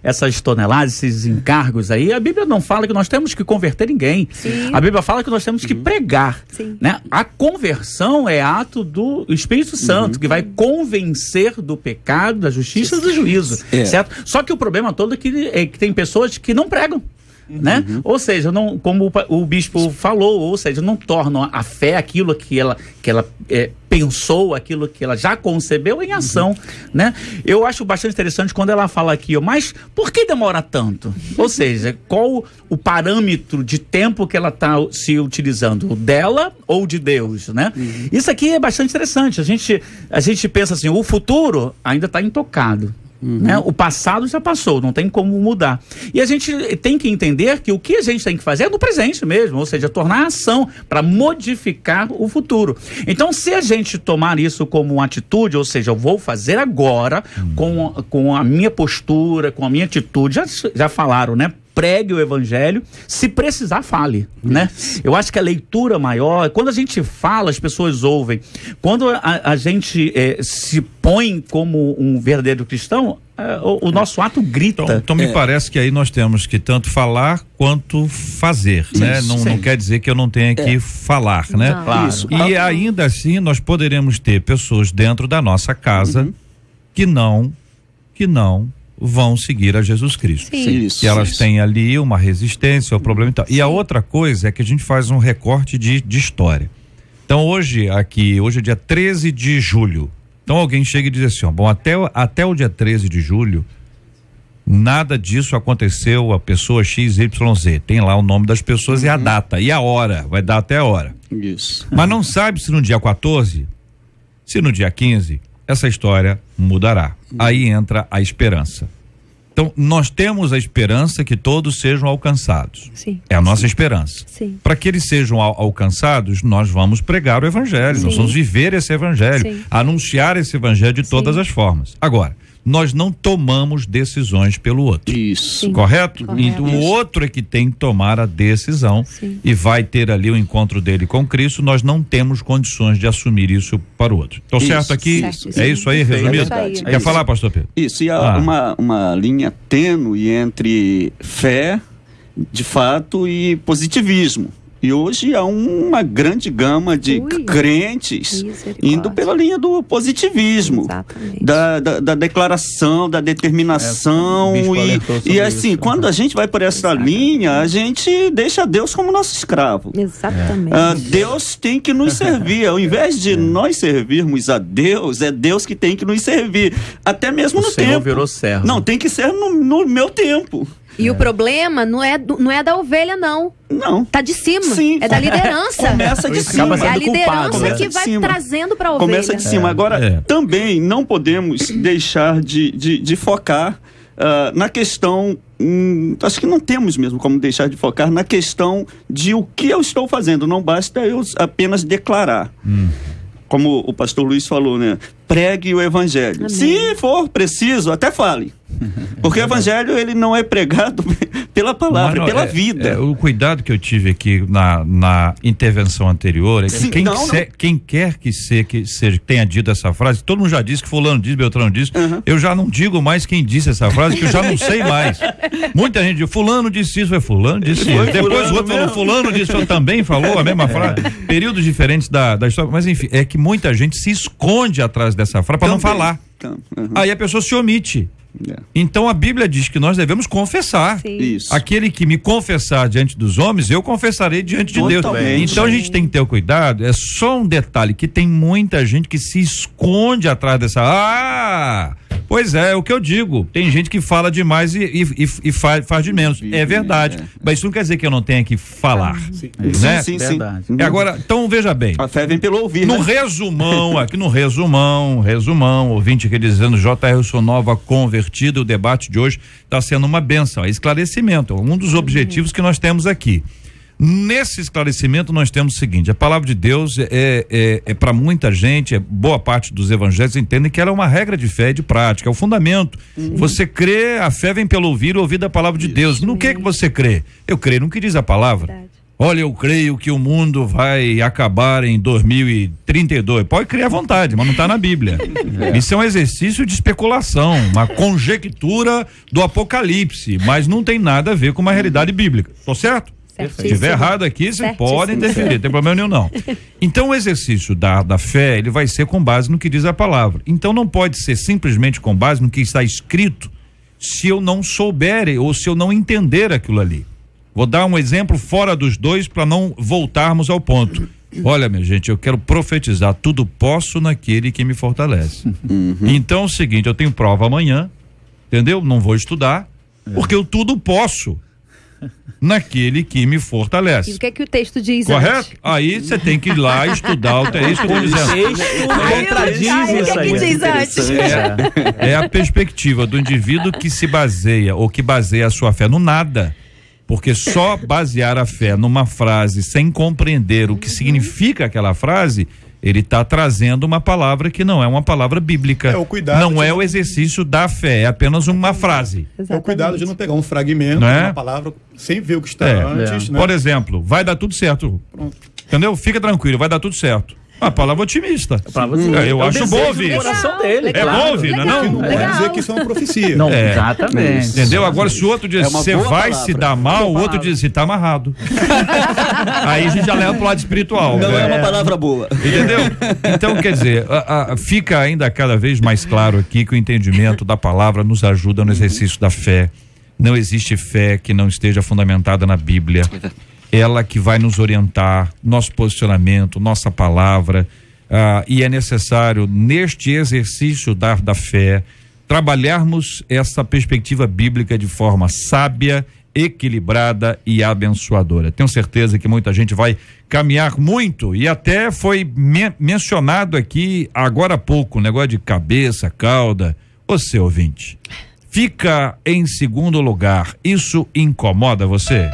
essas toneladas, esses encargos aí, a Bíblia não fala que nós temos que converter ninguém. Sim. A Bíblia fala que nós temos que pregar. Né? A conversão é ato do Espírito Santo, que vai convencer do pecado, da justiça e do juízo. Certo? Só que o problema todo é que tem pessoas que não pregam. Né? Ou seja, não, como o bispo falou, ou seja, não tornam a fé aquilo que ela pensou, aquilo que ela já concebeu em ação, né? Eu acho bastante interessante quando ela fala aqui, mas por que demora tanto? Ou seja, qual o parâmetro de tempo que ela está se utilizando, o dela ou de Deus, né? Isso aqui é bastante interessante. A gente pensa assim, o futuro ainda está intocado. Né? O passado já passou, não tem como mudar. E a gente tem que entender que o que a gente tem que fazer é no presente mesmo, ou seja, tornar a ação para modificar o futuro. Então, se a gente tomar isso como uma atitude, ou seja, eu vou fazer agora com a minha postura, com a minha atitude, já falaram, né? Pregue o evangelho, se precisar fale, né? Eu acho que a leitura maior, quando a gente fala, as pessoas ouvem. Quando a gente se põe como um verdadeiro cristão, o nosso ato grita. Então me parece que aí nós temos que tanto falar quanto fazer, né? Não quer dizer que eu não tenha que falar, né? Claro. E ainda assim nós poderemos ter pessoas dentro da nossa casa que não vão seguir a Jesus Cristo. E elas têm ali uma resistência ao problema e tal. E a outra coisa é que a gente faz um recorte de história. Então hoje é dia 13 de julho. Então alguém chega e diz assim, bom, até o dia 13 de julho, nada disso aconteceu, a pessoa XYZ. Tem lá o nome das pessoas e a data, e a hora, vai dar até a hora. Isso. Mas não sabe se no dia 14, se no dia 15, essa história mudará. Aí entra a esperança. Então, nós temos a esperança que todos sejam alcançados. É a nossa esperança. Para que eles sejam alcançados, nós vamos pregar o evangelho, nós vamos viver esse evangelho, anunciar esse evangelho de todas as formas. Agora, nós não tomamos decisões pelo outro. Isso. Correto? Então, o outro é que tem que tomar a decisão e vai ter ali o encontro dele com Cristo. Nós não temos condições de assumir isso para o outro. Estou certo aqui? É isso aí, resumido? Quer falar, pastor Pedro? Isso, e há uma linha tênue entre fé, de fato, e positivismo. E hoje há uma grande gama de crentes indo pela linha do positivismo, da declaração, da determinação. E assim, quando a gente vai por essa linha, a gente deixa Deus como nosso escravo. Deus tem que nos servir. Ao invés de nós servirmos a Deus, é Deus que tem que nos servir. Até mesmo no tempo. Virou servo. Não, tem que ser no meu tempo. E o problema não é da ovelha, não. Não. Tá de cima. Sim. É da liderança. Começa de cima. É a liderança que vai trazendo pra ovelha. Começa de cima. Agora, também não podemos deixar de focar na questão, acho que não temos mesmo como deixar de focar na questão de o que eu estou fazendo. Não basta eu apenas declarar. Como o pastor Luiz falou, né? pregue o evangelho. Amém. Se for preciso, até fale. Porque o evangelho, ele não é pregado pela palavra, pela vida. O cuidado que eu tive aqui na intervenção anterior é que Sim, quem quer que seja, tenha dito essa frase, todo mundo já disse que fulano disse, Beltrano disse, eu já não digo mais quem disse essa frase, que eu já não sei mais. Muita gente diz, fulano disse isso, fulano disse isso. Depois o outro falou, fulano disse, eu também falou a mesma frase. Períodos diferentes da história, mas enfim, é que muita gente se esconde atrás dessa frase para não falar. Aí a pessoa se omite. Então a Bíblia diz que nós devemos confessar. Isso. Aquele que me confessar diante dos homens, eu confessarei diante de Deus. Então a gente tem que ter o cuidado. É só um detalhe, que tem muita gente que se esconde atrás dessa. Pois é o que eu digo. Tem gente que fala demais e faz de menos. É verdade. Mas isso não quer dizer que eu não tenha que falar. Né? Sim. Agora, então veja bem. A fé vem pelo ouvir. No resumão, aqui no resumão, ouvinte aqui dizendo, J.R. eu sou nova convertida, o debate de hoje está sendo uma bênção, é esclarecimento, um dos objetivos que nós temos aqui. Nesse esclarecimento nós temos o seguinte, a palavra de Deus é para muita gente, boa parte dos evangélicos entendem que ela é uma regra de fé e de prática, é o fundamento. Você crê, a fé vem pelo ouvir da palavra de Deus. No que você crê? Eu creio no que diz a palavra. Olha, eu creio que o mundo vai acabar em 2032. Pode crer à vontade, mas não está na Bíblia. Isso é um exercício de especulação, uma conjectura do apocalipse, mas não tem nada a ver com uma realidade bíblica. Tô certo? Se estiver errado aqui, vocês podem interferir, não tem problema nenhum não. Então o exercício da fé, ele vai ser com base no que diz a palavra. Então não pode ser simplesmente com base no que está escrito, se eu não souber ou se eu não entender aquilo ali. Vou dar um exemplo fora dos dois para não voltarmos ao ponto. Olha, minha gente, eu quero profetizar, tudo posso naquele que me fortalece. Então é o seguinte, eu tenho prova amanhã, entendeu? Não vou estudar, porque eu tudo posso naquele que me fortalece. E o que é que o texto diz? Correto? Antes? Aí você tem que ir lá estudar o texto que eu tô dizendo. Contradiz isso aí. O que diz antes? É a perspectiva do indivíduo que se baseia ou que baseia a sua fé no nada. Porque só basear a fé numa frase sem compreender o que significa aquela frase, ele está trazendo uma palavra que não é uma palavra bíblica. O cuidado não é o exercício da fé, é apenas uma frase. É o cuidado de não pegar um fragmento, uma palavra, sem ver o que está antes. Né? Por exemplo, vai dar tudo certo. Pronto. Entendeu? Fica tranquilo, vai dar tudo certo. A palavra otimista. Eu acho bom ouvir. O coração dele, bom ouvir, não? Não pode dizer que isso é uma profecia. Não, exatamente. Entendeu? Agora, se o outro diz, você vai se dar mal, o outro diz, você tá amarrado. Aí a gente já leva pro lado espiritual. Não é uma palavra boa. Entendeu? Então, quer dizer, fica ainda cada vez mais claro aqui que o entendimento da palavra nos ajuda no exercício da fé. Não existe fé que não esteja fundamentada na Bíblia. Ela que vai nos orientar, nosso posicionamento, nossa palavra, e é necessário, neste exercício da fé, trabalharmos essa perspectiva bíblica de forma sábia, equilibrada e abençoadora. Tenho certeza que muita gente vai caminhar muito, e até foi mencionado aqui agora há pouco, negócio de cabeça, cauda. Você, ouvinte, fica em segundo lugar, isso incomoda você?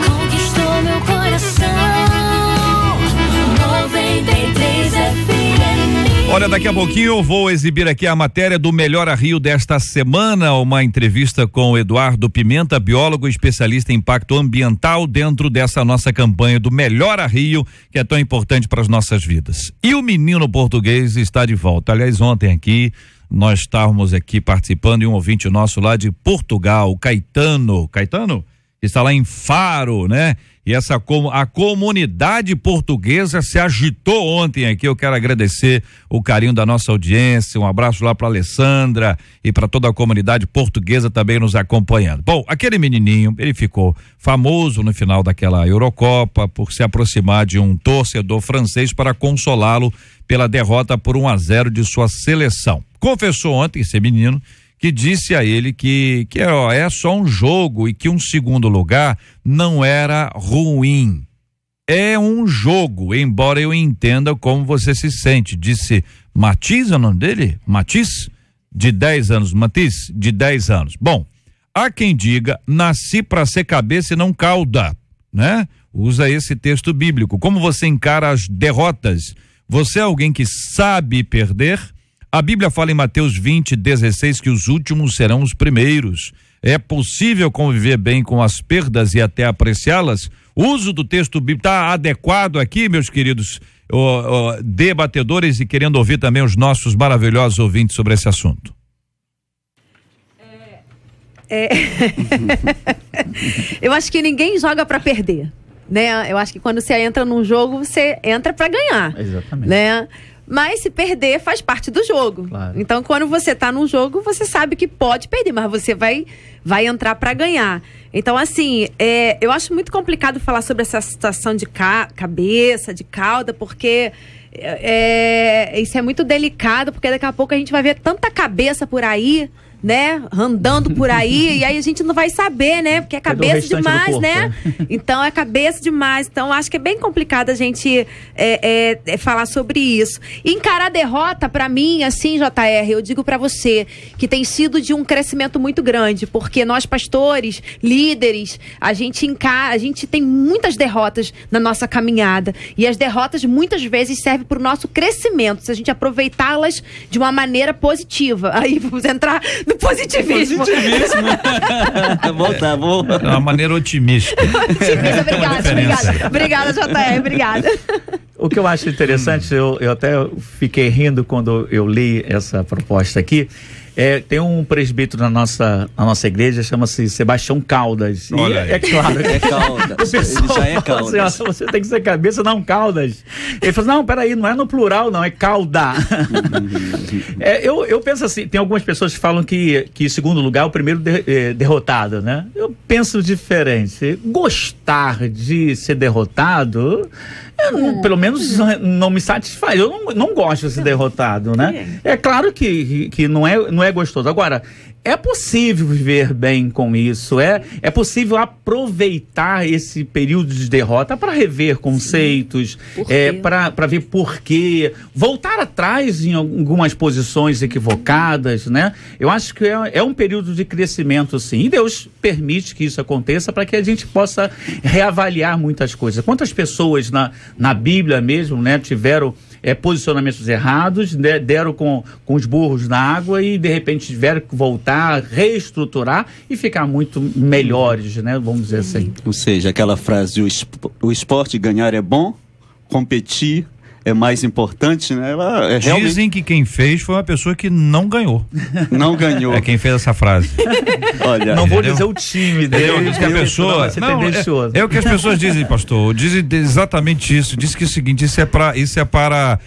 Conquistou meu coração. 93 FM. Olha, daqui a pouquinho eu vou exibir aqui a matéria do Melhor a Rio desta semana, uma entrevista com o Eduardo Pimenta, biólogo especialista em impacto ambiental dentro dessa nossa campanha do Melhor a Rio, que é tão importante para as nossas vidas. E o menino português está de volta. Aliás, ontem aqui nós estávamos aqui participando e um ouvinte nosso lá de Portugal, Caetano, que está lá em Faro, né? E a comunidade portuguesa se agitou ontem aqui. Eu quero agradecer o carinho da nossa audiência, um abraço lá para Alessandra e para toda a comunidade portuguesa também nos acompanhando. Bom, aquele menininho, ele ficou famoso no final daquela Eurocopa por se aproximar de um torcedor francês para consolá-lo pela derrota por 1-0 de sua seleção. Confessou ontem esse menino que disse a ele que é só um jogo e que um segundo lugar não era ruim. É um jogo, embora eu entenda como você se sente. Disse Matiz, é o nome dele? Matiz? de 10 anos, Matiz, de 10 anos. Bom, há quem diga, nasci para ser cabeça e não cauda, né? Usa esse texto bíblico. Como você encara as derrotas? Você é alguém que sabe perder? A Bíblia fala em Mateus 20:16 que os últimos serão os primeiros. É possível conviver bem com as perdas e até apreciá-las? O uso do texto bíblico está adequado aqui, meus queridos debatedores, e querendo ouvir também os nossos maravilhosos ouvintes sobre esse assunto. Eu acho que ninguém joga para perder, né? Eu acho que quando você entra num jogo, você entra para ganhar. Exatamente. Né? Mas se perder faz parte do jogo. Claro. Então, quando você tá num jogo, você sabe que pode perder, mas você vai entrar para ganhar. Então, assim, eu acho muito complicado falar sobre essa situação de cabeça, de cauda, porque isso é muito delicado, porque daqui a pouco a gente vai ver tanta cabeça por aí, né, andando por aí, e aí a gente não vai saber, né, porque é cabeça demais, né, então é cabeça demais, então acho que é bem complicado a gente falar sobre isso. E encarar a derrota, pra mim, assim, JR, eu digo pra você, que tem sido de um crescimento muito grande, porque nós pastores, líderes, a gente tem muitas derrotas na nossa caminhada, e as derrotas muitas vezes servem pro nosso crescimento, se a gente aproveitá-las de uma maneira positiva. Aí vamos entrar no positivismo. Tá bom. De uma maneira otimista. Obrigada, JR, obrigada. O que eu acho interessante, eu até fiquei rindo quando eu li essa proposta aqui. Tem um presbítero na nossa igreja, chama-se Sebastião Caldas. Olha aí. É claro. É Caldas. Ele já é Caldas. Assim, você tem que ser cabeça, não Caldas. Ele falou, não, peraí, não é no plural, não, é Calda. Eu penso assim, tem algumas pessoas que falam que em segundo lugar é o primeiro derrotado, né? Eu penso diferente. Gostar de ser derrotado, pelo menos não me satisfaz. Eu não gosto de ser derrotado, né? É claro que não é gostoso. Agora, é possível viver bem com isso, é possível aproveitar esse período de derrota para rever conceitos, para ver porquê, voltar atrás em algumas posições equivocadas, né? Eu acho que é um período de crescimento, sim, e Deus permite que isso aconteça para que a gente possa reavaliar muitas coisas. Quantas pessoas na Bíblia mesmo, né, tiveram posicionamentos errados, né, deram com os burros na água e de repente tiveram que voltar, reestruturar e ficar muito melhores, né? Vamos dizer assim. Ou seja, aquela frase, o esporte ganhar é bom, competir é mais importante, né? Dizem que quem fez foi uma pessoa que não ganhou. Não ganhou. É quem fez essa frase. Olha, não vou dizer o time dele. Diz que a pessoa... É o que as pessoas dizem, pastor. Dizem exatamente isso. Diz que é o seguinte, isso é para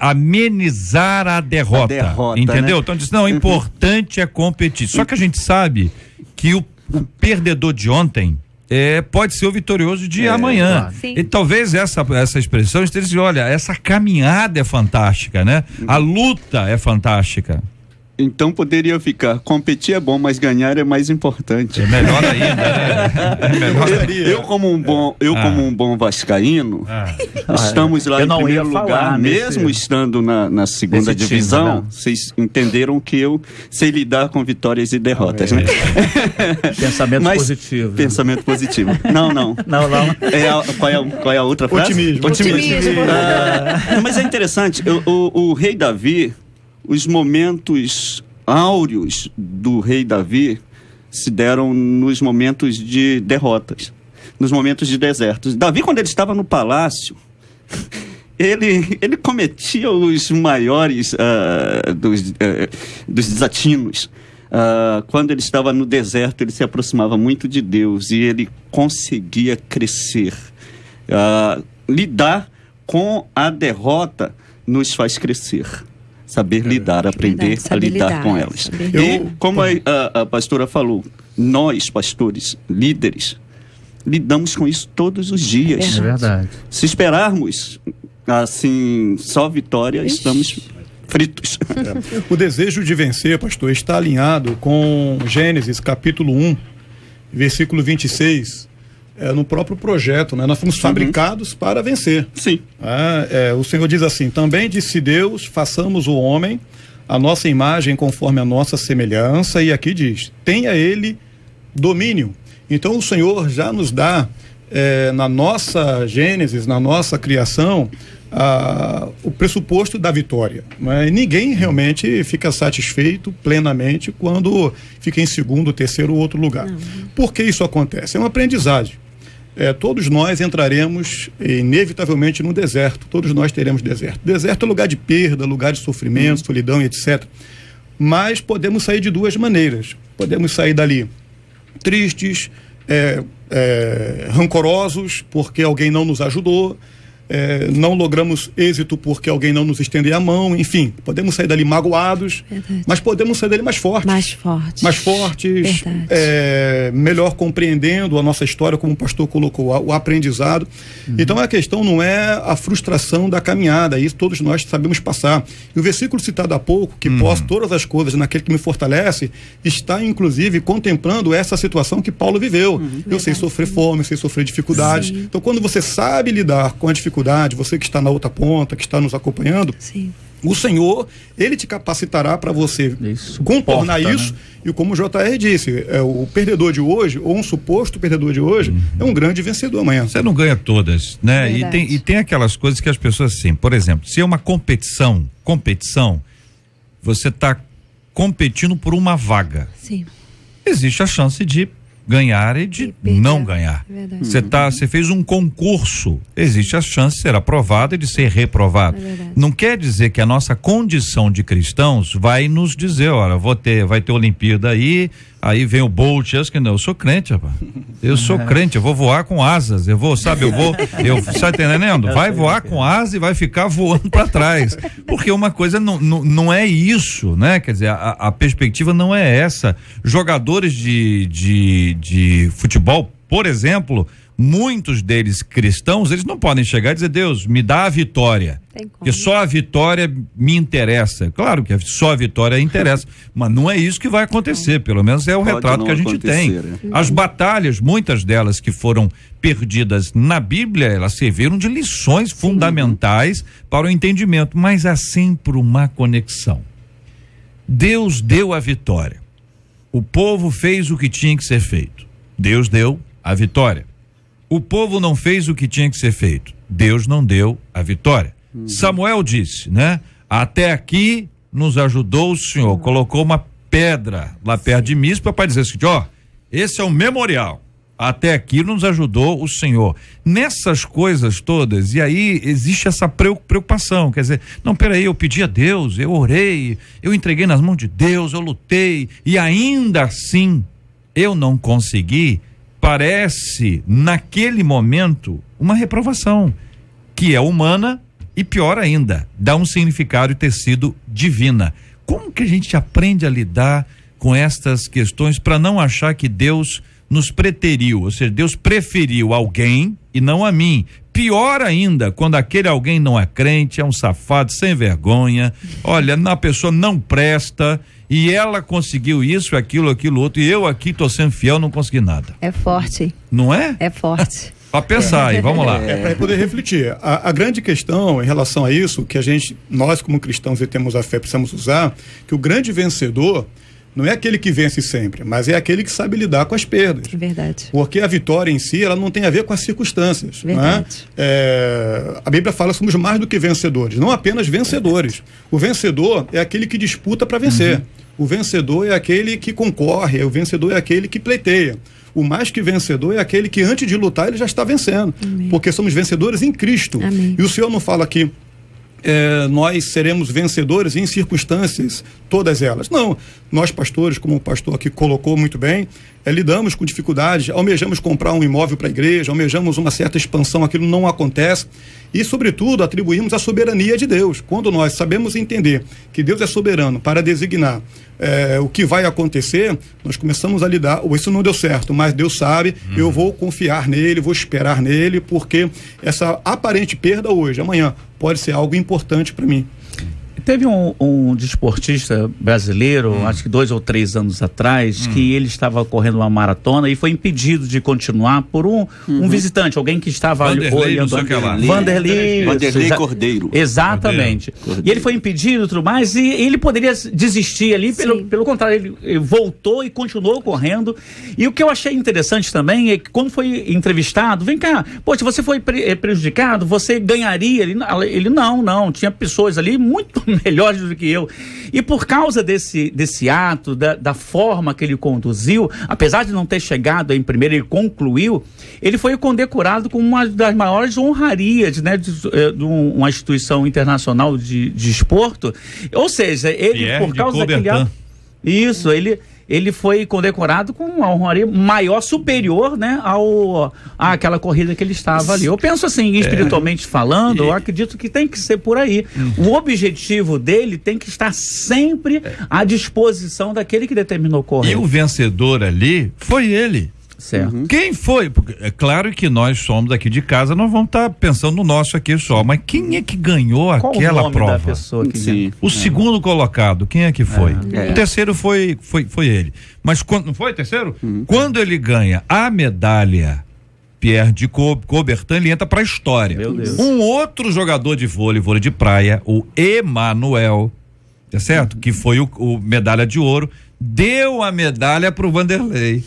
amenizar a derrota, entendeu? Né? Então diz, não, o importante é competir. Só que a gente sabe que o perdedor de ontem pode ser o vitorioso de amanhã. Claro. E talvez essa expressão esteja dizendo, olha, essa caminhada é fantástica, né? A luta é fantástica. Então poderia ficar, competir é bom, mas ganhar é mais importante. É melhor ainda, né? Eu como um bom vascaíno, estamos lá em primeiro lugar, mesmo estando na segunda divisão, time, vocês entenderam que eu sei lidar com vitórias e derrotas, né? Pensamento positivo. Pensamento positivo. Não. Qual é a outra frase? Otimismo. Mas é interessante, o rei Davi, os momentos áureos do rei Davi se deram nos momentos de derrotas, nos momentos de desertos. Davi, quando ele estava no palácio, ele cometia os maiores dos desatinos. Quando ele estava no deserto, ele se aproximava muito de Deus e ele conseguia crescer. Lidar com a derrota nos faz crescer. Saber lidar, aprender a lidar com elas. E, como a pastora falou, nós, pastores, líderes, lidamos com isso todos os dias. É verdade. Se esperarmos, assim, só vitória, estamos fritos. O desejo de vencer, pastor, está alinhado com Gênesis, capítulo 1, versículo 26, no próprio projeto, né? Nós fomos fabricados para vencer. Sim. O Senhor diz assim, também disse Deus, façamos o homem a nossa imagem conforme a nossa semelhança, e aqui diz, tenha ele domínio. Então o Senhor já nos dá, na nossa Gênesis, na nossa criação, o pressuposto da vitória. Mas ninguém realmente fica satisfeito plenamente quando fica em segundo, terceiro ou outro lugar. Não. Por que isso acontece? É uma aprendizagem. Todos nós entraremos inevitavelmente no deserto, todos nós teremos deserto. Deserto é lugar de perda, lugar de sofrimento, solidão e etc. Mas podemos sair de duas maneiras. Podemos sair dali tristes, rancorosos porque alguém não nos ajudou, não logramos êxito porque alguém não nos estendeu a mão, enfim, podemos sair dali magoados. Verdade. Mas podemos sair dali mais fortes, melhor compreendendo a nossa história, como o pastor colocou, o aprendizado. Então a questão não é a frustração da caminhada, isso todos nós sabemos passar. E o versículo citado há pouco, que posso todas as coisas naquele que me fortalece, está inclusive contemplando essa situação que Paulo viveu. Eu sei sofrer fome, eu sei sofrer dificuldades. Sim. Então quando você sabe lidar com a dificuldade, você que está na outra ponta, que está nos acompanhando, sim, o Senhor, ele te capacitará para você contornar isso, né? E como o JR disse, o perdedor de hoje, ou um suposto perdedor de hoje, é um grande vencedor amanhã. Você não ganha todas, né? E tem aquelas coisas que as pessoas, assim, por exemplo, se é uma competição, você está competindo por uma vaga. Sim. Existe a chance de ganhar e de não ganhar. Você fez um concurso, existe a chance de ser aprovado e de ser reprovado. Não quer dizer que a nossa condição de cristãos vai nos dizer, olha, vai ter Olimpíada aí vem o Bolt, eu sou crente, rapaz. Eu sou crente, eu vou voar com asas, tá entendendo? Vai voar com asas e vai ficar voando para trás. Porque uma coisa não é isso, né? Quer dizer, a perspectiva não é essa. Jogadores de futebol, por exemplo, muitos deles cristãos, eles não podem chegar e dizer, Deus, me dá a vitória, porque só a vitória me interessa. Claro que só a vitória interessa, mas não é isso que vai acontecer, pelo menos é o retrato que a gente tem. As batalhas, muitas delas que foram perdidas na Bíblia, elas serviram de lições fundamentais para o entendimento, mas há sempre uma conexão. Deus deu a vitória, o povo fez o que tinha que ser feito, Deus deu a vitória. O povo não fez o que tinha que ser feito, Deus não deu a vitória. Samuel disse, né? Até aqui nos ajudou o Senhor, colocou uma pedra lá perto de Mispa para dizer assim, esse é o memorial, até aqui nos ajudou o Senhor. Nessas coisas todas, e aí existe essa preocupação, quer dizer, não, peraí, eu pedi a Deus, eu orei, eu entreguei nas mãos de Deus, eu lutei, e ainda assim eu não consegui. Parece, naquele momento, uma reprovação, que é humana e, pior ainda, dá um significado e tecido divina. Como que a gente aprende a lidar com estas questões para não achar que Deus nos preteriu, ou seja, Deus preferiu alguém e não a mim? Pior ainda, quando aquele alguém não é crente, é um safado sem vergonha, olha, a pessoa não presta, e ela conseguiu isso, aquilo outro, e eu aqui tô sendo fiel, não consegui nada. É forte. Não é? É forte. Para pensar aí, vamos lá. Para poder refletir. A grande questão em relação a isso, que nós como cristãos e temos a fé, precisamos usar, que o grande vencedor não é aquele que vence sempre, mas é aquele que sabe lidar com as perdas. Verdade. Porque a vitória em si, ela não tem a ver com as circunstâncias. Verdade. Né? A Bíblia fala que somos mais do que vencedores, não apenas vencedores. O vencedor é aquele que disputa para vencer. O vencedor é aquele que concorre, o vencedor é aquele que pleiteia. O mais que vencedor é aquele que antes de lutar ele já está vencendo. Amém. Porque somos vencedores em Cristo. Amém. E o Senhor não fala que nós seremos vencedores em circunstâncias, todas elas. Não, nós pastores, como o pastor aqui colocou muito bem, lidamos com dificuldades, almejamos comprar um imóvel para a igreja, almejamos uma certa expansão, aquilo não acontece, e sobretudo atribuímos a soberania de Deus. Quando nós sabemos entender que Deus é soberano para designar o que vai acontecer, nós começamos a lidar, isso não deu certo, mas Deus sabe, eu vou confiar nele, vou esperar nele, porque essa aparente perda hoje, amanhã, pode ser algo importante para mim. Teve um desportista brasileiro, acho que 2 ou 3 anos atrás, que ele estava correndo uma maratona e foi impedido de continuar por um visitante, alguém que estava olhando. Vanderlei Cordeiro. Exatamente. Cordeiro. E ele foi impedido e tudo mais, e ele poderia desistir ali, pelo contrário, ele voltou e continuou correndo. E o que eu achei interessante também é que quando foi entrevistado, vem cá, poxa, você foi prejudicado, você ganharia. Ele não, tinha pessoas ali muito melhores do que eu. E por causa desse ato, da forma que ele conduziu, apesar de não ter chegado em primeiro, ele concluiu, ele foi condecorado com uma das maiores honrarias, né, de uma instituição internacional de esporto. Ou seja, ele, Pierre por causa de daquele ato, isso, ele foi condecorado com uma honraria maior, superior, né, àquela corrida que ele estava ali. Eu penso assim, espiritualmente falando, eu acredito que tem que ser por aí. O objetivo dele tem que estar sempre à disposição daquele que determinou correr. E o vencedor ali foi ele. Certo. Quem foi? Porque é claro que nós somos aqui de casa, nós vamos estar pensando no nosso aqui só, mas quem é que ganhou aquela o nome prova? da pessoa que ganhou? O segundo colocado, quem é que foi? O terceiro foi ele. Mas quando não foi o terceiro? Quando ele ganha a medalha Pierre de Coubertin, ele entra para a história. Meu Deus. Um outro jogador de vôlei de praia, o Emanuel, tá certo? Que foi o medalha de ouro, deu a medalha pro Vanderlei.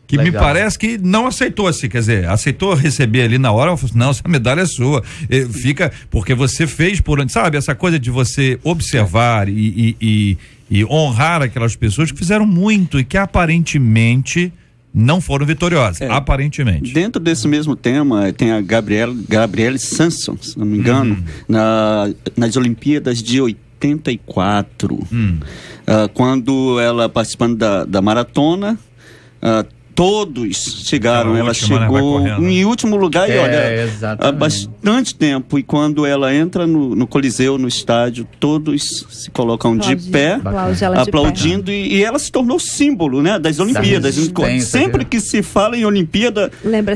Que Legal. me parece que não aceitou assim, quer dizer, aceitou receber ali na hora, falou assim, não, essa medalha é sua, fica, porque você fez sabe, essa coisa de você observar e honrar aquelas pessoas que fizeram muito e que aparentemente não foram vitoriosas, aparentemente. Dentro desse mesmo tema, tem a Gabrielle Sanson, se não me engano, nas Olimpíadas de 84, quando ela participando da maratona, todos chegaram, ela chegou em último lugar e olha, há bastante tempo, e quando ela entra no Coliseu, no estádio, todos se colocam de pé, aplaudindo, e ela se tornou símbolo, né, das Olimpíadas. Sempre que se fala em Olimpíada,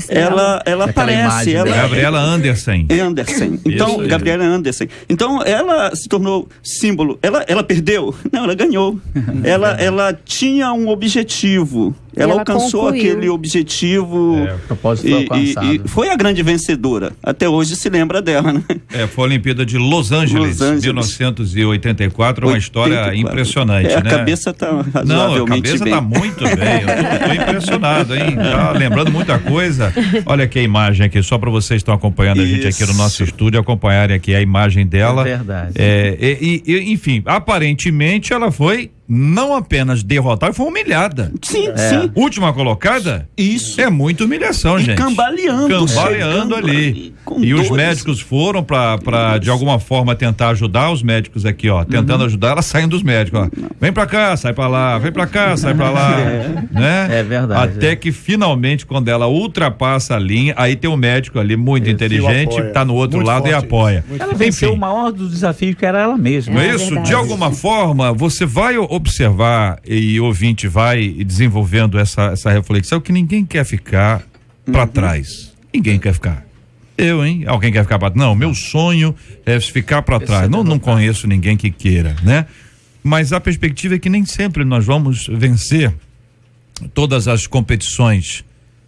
ela aparece. Gabriela Anderson. Então, Gabriela Anderson. Então, ela se tornou símbolo. Ela perdeu? Não, ela ganhou. ela tinha um objetivo. Ela alcançou aquele objetivo e foi a grande vencedora. Até hoje se lembra dela, né? Foi a Olimpíada de Los Angeles. 1984, uma história impressionante, a né? cabeça tá razoavelmente a cabeça bem. tá muito bem. Eu tô impressionado, hein? Tá lembrando muita coisa. Olha aqui a imagem aqui, só para vocês que estão acompanhando a gente aqui no nosso estúdio, acompanharem aqui a imagem dela. É verdade. Enfim, aparentemente ela foi não apenas derrotada, foi humilhada. Sim. Última colocada? Isso. É muita humilhação, gente. Cambaleando ali. E os médicos foram pra de alguma forma tentar ajudar os médicos aqui, ó. Tentando ajudar, elas saem dos médicos, ó. Vem pra cá, sai pra lá, vem pra cá, sai pra lá. Né? É verdade. Até que finalmente, quando ela ultrapassa a linha, aí tem um médico ali muito inteligente, tá no outro lado e apoia. Ela venceu o maior dos desafios, que era ela mesma. Não é isso? Verdade. De alguma forma, você vai observar e o ouvinte vai desenvolvendo essa reflexão que ninguém quer ficar pra trás. Ninguém quer ficar. Alguém quer ficar pra trás? Não, meu sonho é ficar pra trás. Não conheço ninguém que queira, né? Mas a perspectiva é que nem sempre nós vamos vencer todas as competições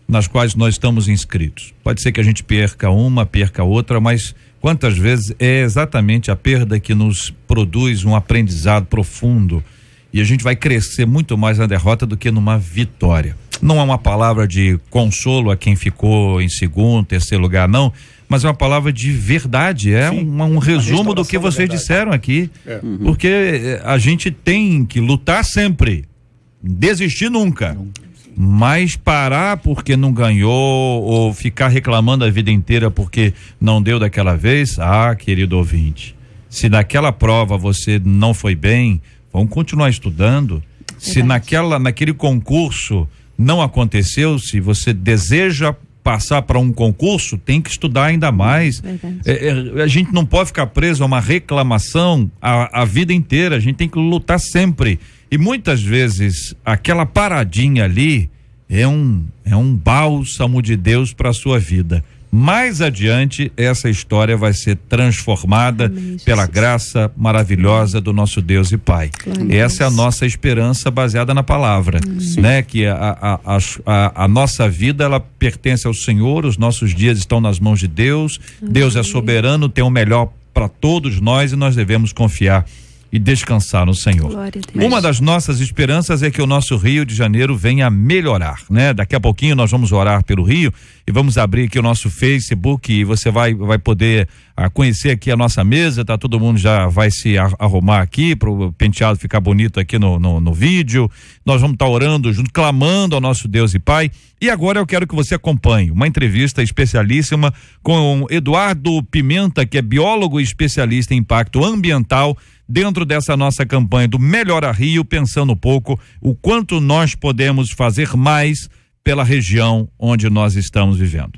nas quais nós estamos inscritos. Pode ser que a gente perca uma, perca outra, mas quantas vezes é exatamente a perda que nos produz um aprendizado profundo e a gente vai crescer muito mais na derrota do que numa vitória. Não é uma palavra de consolo a quem ficou em segundo, terceiro lugar, não, mas é uma palavra de verdade, um resumo do que vocês disseram aqui, porque a gente tem que lutar sempre, desistir nunca. Mas parar porque não ganhou ou ficar reclamando a vida inteira porque não deu daquela vez, querido ouvinte, se naquela prova você não foi bem, vamos continuar estudando. Se naquele concurso não aconteceu, se você deseja passar para um concurso, tem que estudar ainda mais. A gente não pode ficar preso a uma reclamação a vida inteira, a gente tem que lutar sempre. E muitas vezes aquela paradinha ali é um bálsamo de Deus para a sua vida. mais adiante essa história vai ser transformada pela graça maravilhosa do nosso Deus e Pai. Essa é a nossa esperança baseada na palavra, né? Que a nossa vida, ela pertence ao Senhor, os nossos dias estão nas mãos de Deus. Deus é soberano, tem o melhor para todos nós e nós devemos confiar e descansar no Senhor. Uma das nossas esperanças é que o nosso Rio de Janeiro venha a melhorar, né? Daqui a pouquinho nós vamos orar pelo Rio e vamos abrir aqui o nosso Facebook e você vai poder conhecer aqui a nossa mesa, tá? Todo mundo já vai se arrumar aqui pro penteado ficar bonito aqui no vídeo. Nós vamos estar orando junto, clamando ao nosso Deus e Pai. E agora eu quero que você acompanhe uma entrevista especialíssima com Eduardo Pimenta, que é biólogo e especialista em impacto ambiental, dentro dessa nossa campanha do Melhora Rio, pensando um pouco o quanto nós podemos fazer mais pela região onde nós estamos vivendo.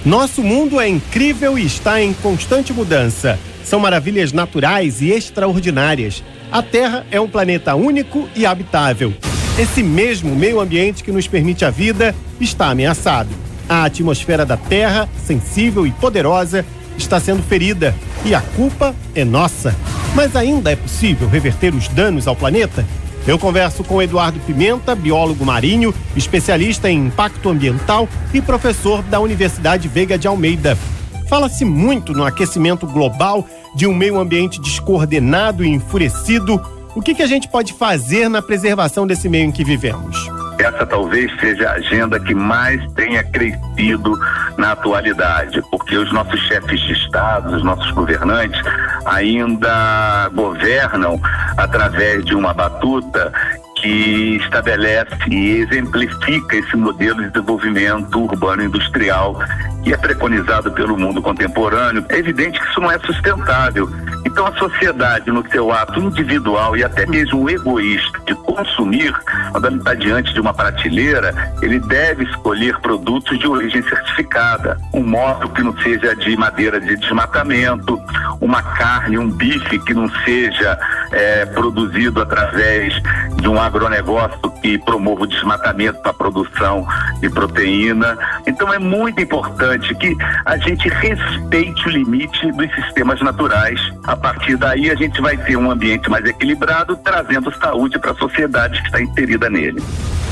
Nosso mundo é incrível e está em constante mudança. São maravilhas naturais e extraordinárias. A Terra é um planeta único e habitável. Esse mesmo meio ambiente que nos permite a vida está ameaçado. A atmosfera da Terra, sensível e poderosa, está sendo ferida e a culpa é nossa. Mas ainda é possível reverter os danos ao planeta? Eu converso com Eduardo Pimenta, biólogo marinho, especialista em impacto ambiental e professor da Universidade Veiga de Almeida. Fala-se muito no aquecimento global, de um meio ambiente descoordenado e enfurecido. O que a gente pode fazer na preservação desse meio em que vivemos? Essa talvez seja a agenda que mais tenha crescido na atualidade, porque os nossos chefes de Estado, os nossos governantes, ainda governam através de uma batuta que estabelece e exemplifica esse modelo de desenvolvimento urbano industrial que é preconizado pelo mundo contemporâneo. É evidente que isso não é sustentável. Então a sociedade, no seu ato individual e até mesmo egoísta de consumir, quando ele está diante de uma prateleira, ele deve escolher produtos de origem certificada. Um móvel que não seja de madeira de desmatamento, uma carne, um bife que não seja produzido através de um agronegócio que promova o desmatamento para a produção de proteína. Então é muito importante que a gente respeite o limite dos sistemas naturais. A partir daí a gente vai ter um ambiente mais equilibrado, trazendo saúde para a sociedade que está inserida nele.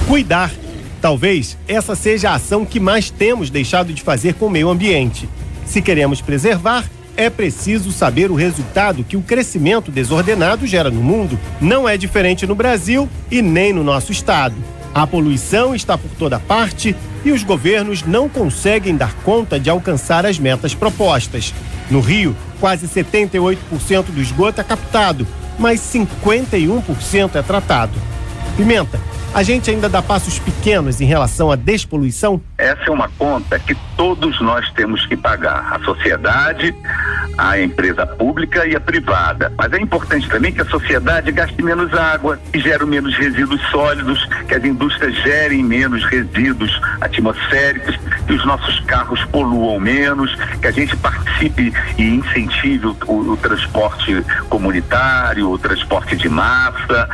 Cuidar. Talvez essa seja a ação que mais temos deixado de fazer com o meio ambiente. Se queremos preservar, é preciso saber o resultado que o crescimento desordenado gera no mundo. Não é diferente no Brasil e nem no nosso estado. A poluição está por toda parte e os governos não conseguem dar conta de alcançar as metas propostas. No Rio, quase 78% do esgoto é captado, mas 51% é tratado. Pimenta, a gente ainda dá passos pequenos em relação à despoluição? Essa é uma conta que todos nós temos que pagar. A sociedade, a empresa pública e a privada. Mas é importante também que a sociedade gaste menos água, que gere menos resíduos sólidos, que as indústrias gerem menos resíduos atmosféricos, que os nossos carros poluam menos, que a gente participe e incentive o transporte comunitário, o transporte de massa.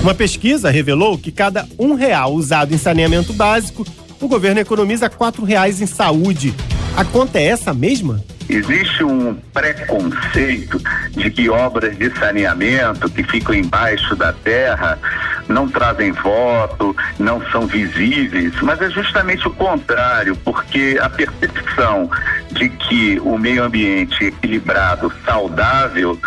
Uma pesquisa revelou que cada R$1 usado em saneamento básico, o governo economiza R$4 em saúde. A conta é essa mesma? Existe um preconceito de que obras de saneamento que ficam embaixo da terra não trazem voto, não são visíveis, mas é justamente o contrário, porque a percepção de que o meio ambiente equilibrado, saudável,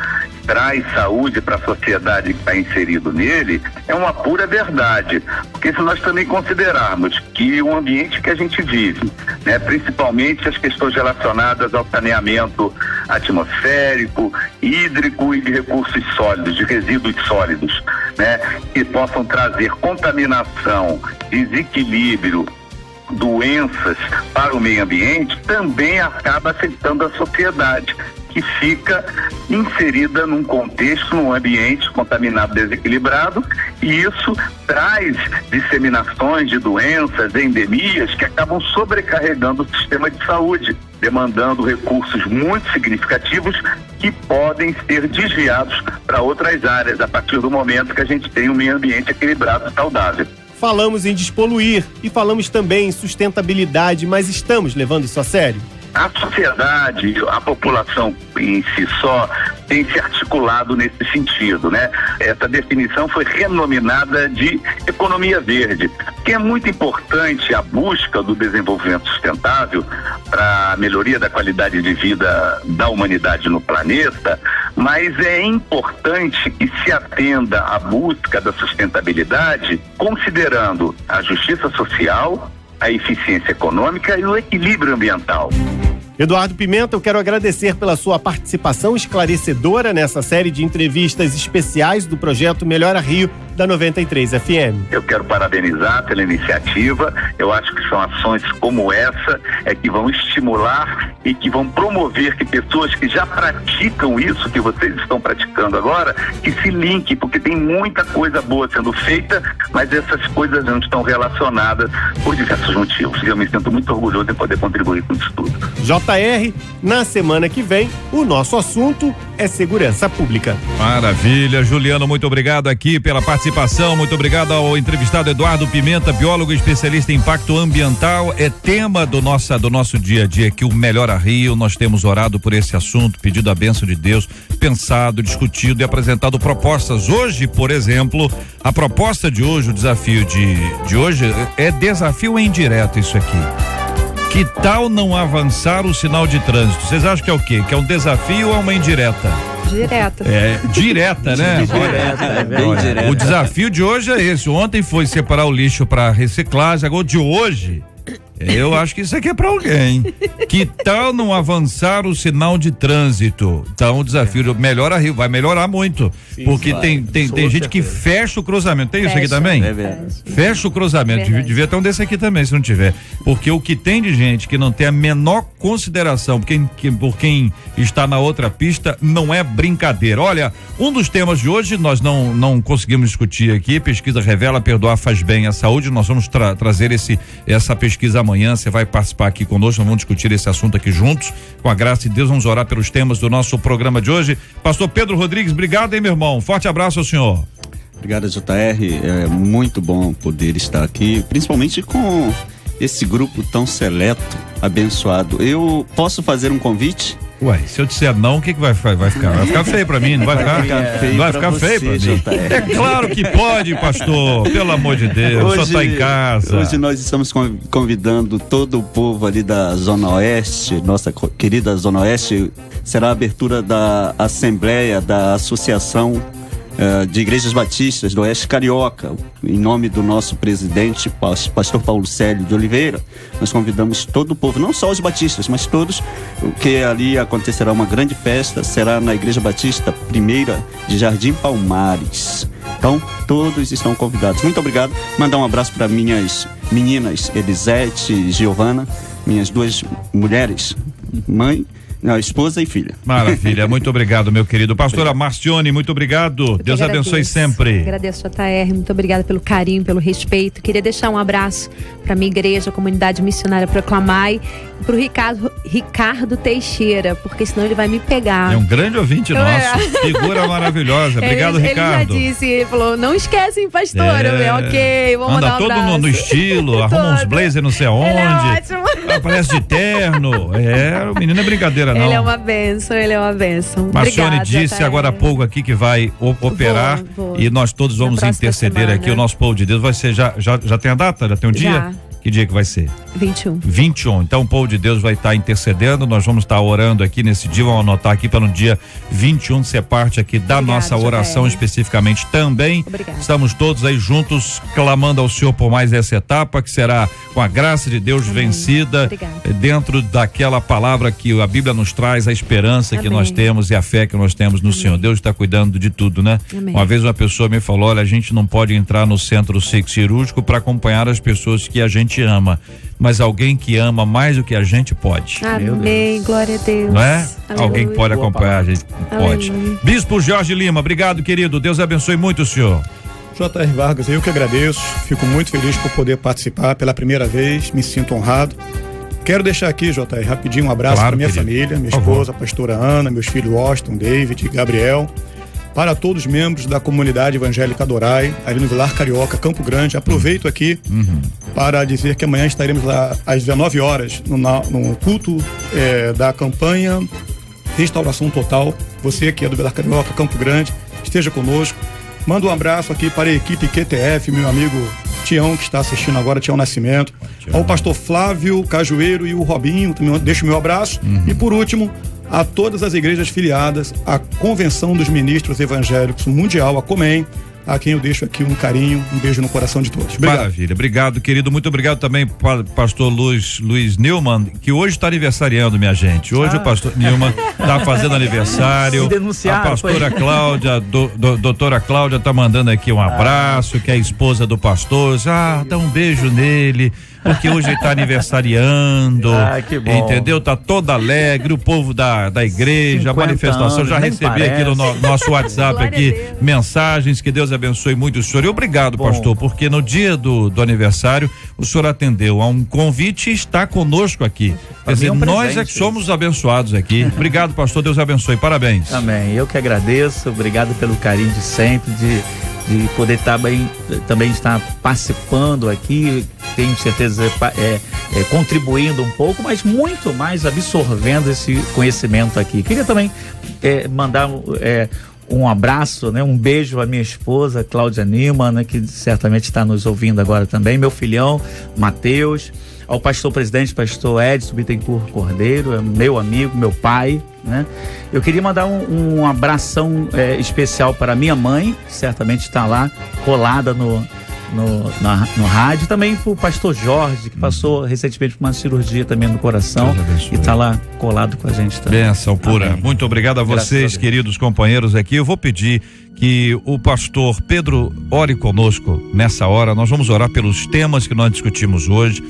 traz saúde para a sociedade que está inserido nele, é uma pura verdade. Porque se nós também considerarmos que o ambiente que a gente vive, né, principalmente as questões relacionadas ao saneamento atmosférico, hídrico e de recursos sólidos, de resíduos sólidos, né, que possam trazer contaminação, desequilíbrio, doenças para o meio ambiente, também acaba afetando a sociedade, que fica inserida num contexto, num ambiente contaminado, desequilibrado, e isso traz disseminações de doenças, endemias que acabam sobrecarregando o sistema de saúde, demandando recursos muito significativos que podem ser desviados para outras áreas a partir do momento que a gente tem um meio ambiente equilibrado e saudável. falamos em despoluir e falamos também em sustentabilidade, mas estamos levando isso a sério? A sociedade, a população em si só tem se articulado nesse sentido, né? Essa definição foi renominada de economia verde, que é muito importante a busca do desenvolvimento sustentável para a melhoria da qualidade de vida da humanidade no planeta, mas é importante que se atenda à busca da sustentabilidade considerando a justiça social, a eficiência econômica e o equilíbrio ambiental. Eduardo Pimenta, eu quero agradecer pela sua participação esclarecedora nessa série de entrevistas especiais do projeto Melhora Rio da 93 FM. Eu quero parabenizar pela iniciativa. Eu acho que são ações como essa que vão estimular e que vão promover que pessoas que já praticam isso que vocês estão praticando agora, que se linkem, porque tem muita coisa boa sendo feita, mas essas coisas não estão relacionadas por diversos motivos. Eu me sinto muito orgulhoso de poder contribuir com isso tudo. JR, na semana que vem, o nosso assunto é segurança pública. Maravilha, Juliano, muito obrigado aqui pela participação, muito obrigado ao entrevistado Eduardo Pimenta, biólogo especialista em impacto ambiental. É tema do nosso dia a dia aqui, o Melhora Rio. Nós temos orado por esse assunto, pedido a bênção de Deus, pensado, discutido e apresentado propostas. Hoje, por exemplo, a proposta de hoje, o desafio de hoje é desafio indireto isso aqui. Que tal não avançar o sinal de trânsito? Vocês acham que é o quê? Que é um desafio ou uma indireta? Direta. É, direta, né? Olha, o desafio de hoje é esse. Ontem foi separar o lixo para reciclagem, agora de hoje eu acho que isso aqui é para alguém. Que tal não avançar o sinal de trânsito? Então o desafio Melhora Rio vai melhorar muito. Sim, porque tem gente que fecha o cruzamento. Tem isso aqui também? Fecha o cruzamento. Devia ter um desse aqui também, se não tiver. Porque o que tem de gente que não tem a menor consideração por quem está na outra pista não é brincadeira. Olha, um dos temas de hoje nós não conseguimos discutir aqui. Pesquisa revela perdoar faz bem à saúde. Nós vamos trazer essa pesquisa amanhã. Você vai participar aqui conosco, nós vamos discutir esse assunto aqui juntos, com a graça de Deus. Vamos orar pelos temas do nosso programa de hoje. Pastor Pedro Rodrigues, obrigado, hein, meu irmão? Forte abraço ao senhor. Obrigado, JR. É muito bom poder estar aqui, principalmente com esse grupo tão seleto, abençoado. Eu posso fazer um convite? Ué, se eu disser não, o que vai ficar? Vai ficar feio pra mim, não vai ficar? Feio, vai ficar feio pra mim. É claro que pode, pastor, pelo amor de Deus, hoje, só tá em casa. Hoje nós estamos convidando todo o povo ali da Zona Oeste, nossa querida Zona Oeste. Será a abertura da Assembleia da Associação de Igrejas Batistas do Oeste Carioca, em nome do nosso presidente, pastor Paulo Célio de Oliveira. Nós convidamos todo o povo, não só os batistas, mas todos, que ali acontecerá uma grande festa, será na Igreja Batista Primeira de Jardim Palmares. Então, todos estão convidados. Muito obrigado. Mandar um abraço para minhas meninas, Elisete e Giovana, minhas duas mulheres, mãe, esposa e filha. Maravilha, muito obrigado, meu querido. Pastora Marcione, muito obrigado. Deus abençoe sempre. Agradeço, JR, muito obrigada pelo carinho, pelo respeito. Queria deixar um abraço para minha igreja, a comunidade missionária Proclamai, e para o Ricardo Teixeira, porque senão ele vai me pegar. É um grande ouvinte nosso, figura maravilhosa. Obrigado, Ricardo. Ele já disse, ele falou, não esquecem, pastora. Ok, vamos mandar um abraço. Anda todo no estilo, arruma uns blazer não sei aonde. Ele é ótimo. Aparece de terno. O menino é brincadeira, não. Ele é uma bênção, ele é uma bênção. Marcione disse agora há pouco aqui que vai operar vou. E nós todos vamos interceder aqui. O nosso povo de Deus vai ser, já tem a data? Já tem um dia? Que dia que vai ser? 21. Então o povo de Deus vai estar intercedendo, nós vamos estar orando aqui nesse dia, vamos anotar aqui para no dia 21 ser parte aqui da nossa oração especificamente também. Obrigada. Estamos todos aí juntos clamando ao Senhor por mais essa etapa que será com a graça de Deus vencida. Obrigada. Dentro daquela palavra que a Bíblia nos traz, a esperança que nós temos e a fé que nós temos no Senhor. Deus está cuidando de tudo, né? Amém. Uma vez uma pessoa me falou, olha, a gente não pode entrar no centro cirúrgico para acompanhar as pessoas que a gente ama, mas alguém que ama mais do que a gente pode. Amém, glória a Deus. Não é? Aleluia. Alguém que pode acompanhar a gente pode. Aleluia. Bispo Jorge Lima, obrigado, querido. Deus abençoe muito o senhor. JR Vargas, eu que agradeço, fico muito feliz por poder participar pela primeira vez, me sinto honrado. Quero deixar aqui, JR, rapidinho um abraço para minha família, minha esposa, a pastora Ana, meus filhos Austin, David, Gabriel, para todos os membros da comunidade evangélica Adorai, ali no Vilar Carioca, Campo Grande. Aproveito aqui para dizer que amanhã estaremos lá às 19 horas no culto da campanha Restauração Total. Você que é do Vilar Carioca, Campo Grande, esteja conosco. Manda um abraço aqui para a equipe QTF, meu amigo Tião, que está assistindo agora, Tião Nascimento, ao pastor Flávio Cajueiro e o Robinho, também deixo o meu abraço. E por último, a todas as igrejas filiadas à Convenção dos Ministros Evangélicos Mundial, a COMEM, a quem eu deixo aqui um carinho, um beijo no coração de todos. Obrigado. Maravilha, obrigado, querido. Muito obrigado também, pastor Luiz Neumann, que hoje está aniversariando, minha gente. Hoje o pastor Neumann está fazendo aniversário. A pastora Cláudia, doutora Cláudia está mandando aqui um abraço, que é a esposa do pastor. Dá um beijo nele, porque hoje ele está aniversariando. Que bom. Entendeu? Tá todo alegre, o povo da igreja, a manifestação. anos, já recebi aqui no nosso WhatsApp aqui mensagens. Que Deus abençoe muito o senhor. E obrigado, pastor, porque no dia do aniversário o senhor atendeu a um convite e está conosco aqui. Quer dizer, nós é que somos abençoados aqui. Obrigado, pastor. Deus abençoe. Parabéns. Amém. Eu que agradeço. Obrigado pelo carinho de sempre, de poder também estar participando aqui. Tenho certeza contribuindo um pouco, mas muito mais absorvendo esse conhecimento aqui. Queria também mandar um abraço, né? Um beijo à minha esposa, Cláudia Neumann, né? Que certamente está nos ouvindo agora também, meu filhão, Mateus, ao pastor presidente, pastor Edson Bittencourt Cordeiro, meu amigo, meu pai, né? Eu queria mandar um abração especial para minha mãe, que certamente está lá, colada no rádio, também pro pastor Jorge, que passou recentemente por uma cirurgia também no coração e tá lá colado com a gente também. Bênção pura. Amém. Muito obrigado a vocês, queridos companheiros aqui. Eu vou pedir que o pastor Pedro ore conosco nessa hora. Nós vamos orar pelos temas que nós discutimos hoje.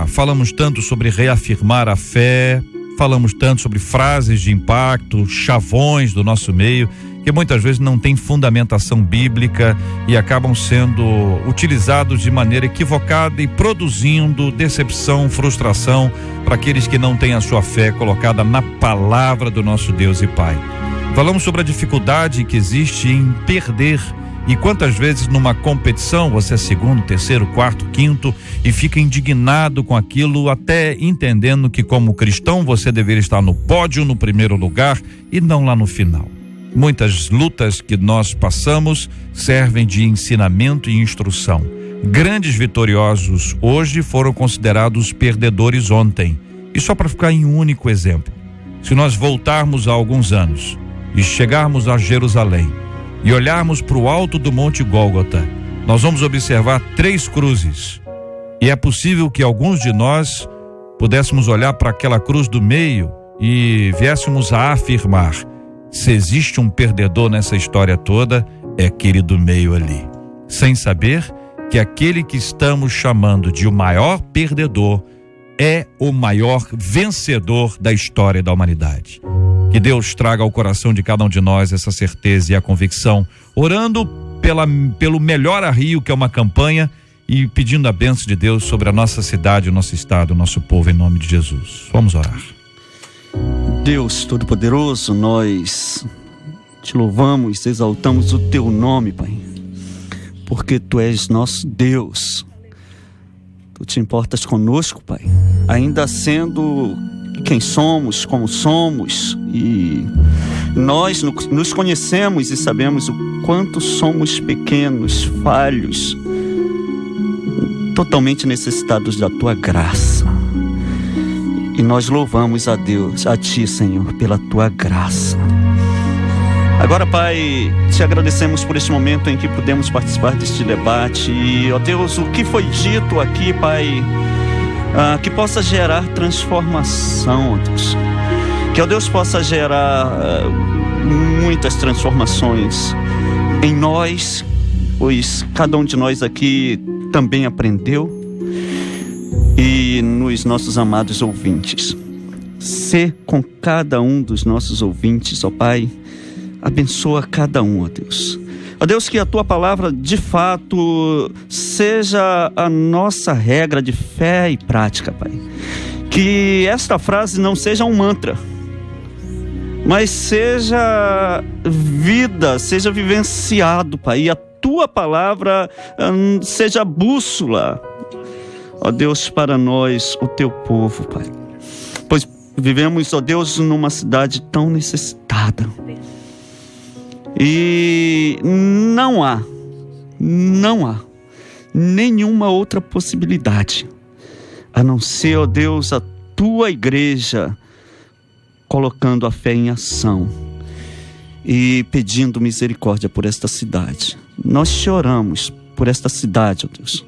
Falamos tanto sobre reafirmar a fé, falamos tanto sobre frases de impacto, chavões do nosso meio, que muitas vezes não tem fundamentação bíblica e acabam sendo utilizados de maneira equivocada e produzindo decepção, frustração para aqueles que não têm a sua fé colocada na palavra do nosso Deus e Pai. Falamos sobre a dificuldade que existe em perder, e quantas vezes numa competição você é segundo, terceiro, quarto, quinto e fica indignado com aquilo, até entendendo que como cristão você deveria estar no pódio, no primeiro lugar e não lá no final. Muitas lutas que nós passamos servem de ensinamento e instrução. Grandes vitoriosos hoje foram considerados perdedores ontem. E só para ficar em um único exemplo, se nós voltarmos há alguns anos e chegarmos a Jerusalém e olharmos para o alto do Monte Gólgota, nós vamos observar 3 cruzes. E é possível que alguns de nós pudéssemos olhar para aquela cruz do meio e viéssemos a afirmar: se existe um perdedor nessa história toda, é aquele do meio ali. Sem saber que aquele que estamos chamando de o maior perdedor é o maior vencedor da história da humanidade. Que Deus traga ao coração de cada um de nós essa certeza e a convicção, orando pelo Melhor a Rio, que é uma campanha, e pedindo a bênção de Deus sobre a nossa cidade, o nosso estado, o nosso povo, em nome de Jesus. Vamos orar. Deus Todo-Poderoso, nós te louvamos, exaltamos o teu nome, Pai, porque tu és nosso Deus. Tu te importas conosco, Pai, ainda sendo quem somos, como somos, e nós nos conhecemos e sabemos o quanto somos pequenos, falhos, totalmente necessitados da tua graça. E nós louvamos a Deus, a ti, Senhor, pela tua graça. Agora, Pai, te agradecemos por este momento em que pudemos participar deste debate. E, ó Deus, o que foi dito aqui, Pai, que possa gerar transformação, ó Deus. Que, ó Deus, possa gerar muitas transformações em nós, pois cada um de nós aqui também aprendeu. E nos nossos amados ouvintes, sê com cada um dos nossos ouvintes, ó Pai, abençoa cada um, ó Deus. Ó Deus, que a tua palavra de fato seja a nossa regra de fé e prática, Pai. Que esta frase não seja um mantra, mas seja vida, seja vivenciado, Pai, e a tua palavra seja bússola, ó Deus, para nós, o teu povo, Pai, pois vivemos, ó Deus, numa cidade tão necessitada, e não há nenhuma outra possibilidade a não ser, ó Deus, a tua igreja colocando a fé em ação e pedindo misericórdia por esta cidade. Nós choramos por esta cidade, ó Deus.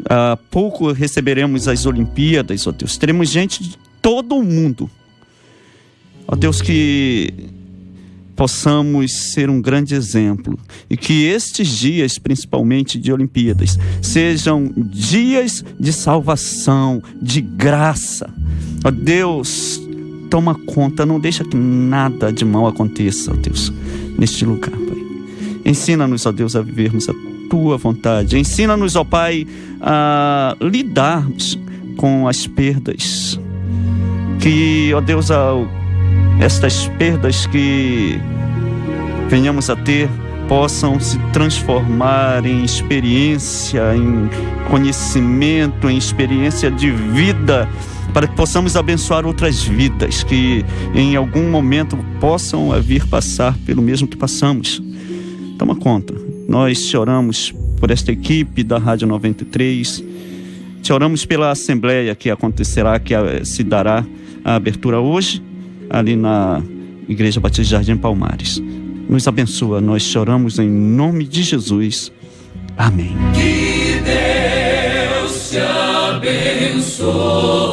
Há pouco receberemos as Olimpíadas, ó Deus. Teremos gente de todo o mundo. Ó Deus, que possamos ser um grande exemplo e que estes dias, principalmente de Olimpíadas, sejam dias de salvação, de graça. Ó Deus, toma conta, não deixa que nada de mal aconteça, ó Deus, neste lugar, Pai. Ensina-nos, ó Deus, a vivermos a tua vontade. Ensina-nos, ó Pai, a lidarmos com as perdas. Que, ó Deus, estas perdas que venhamos a ter possam se transformar em experiência, em conhecimento, em experiência de vida, para que possamos abençoar outras vidas que em algum momento possam vir passar pelo mesmo que passamos. Toma conta. Nós te oramos por esta equipe da Rádio 93, te oramos pela assembleia que acontecerá, que se dará a abertura hoje, ali na Igreja Batista Jardim Palmares. Nos abençoa, nós choramos em nome de Jesus. Amém. Que Deus te abençoe.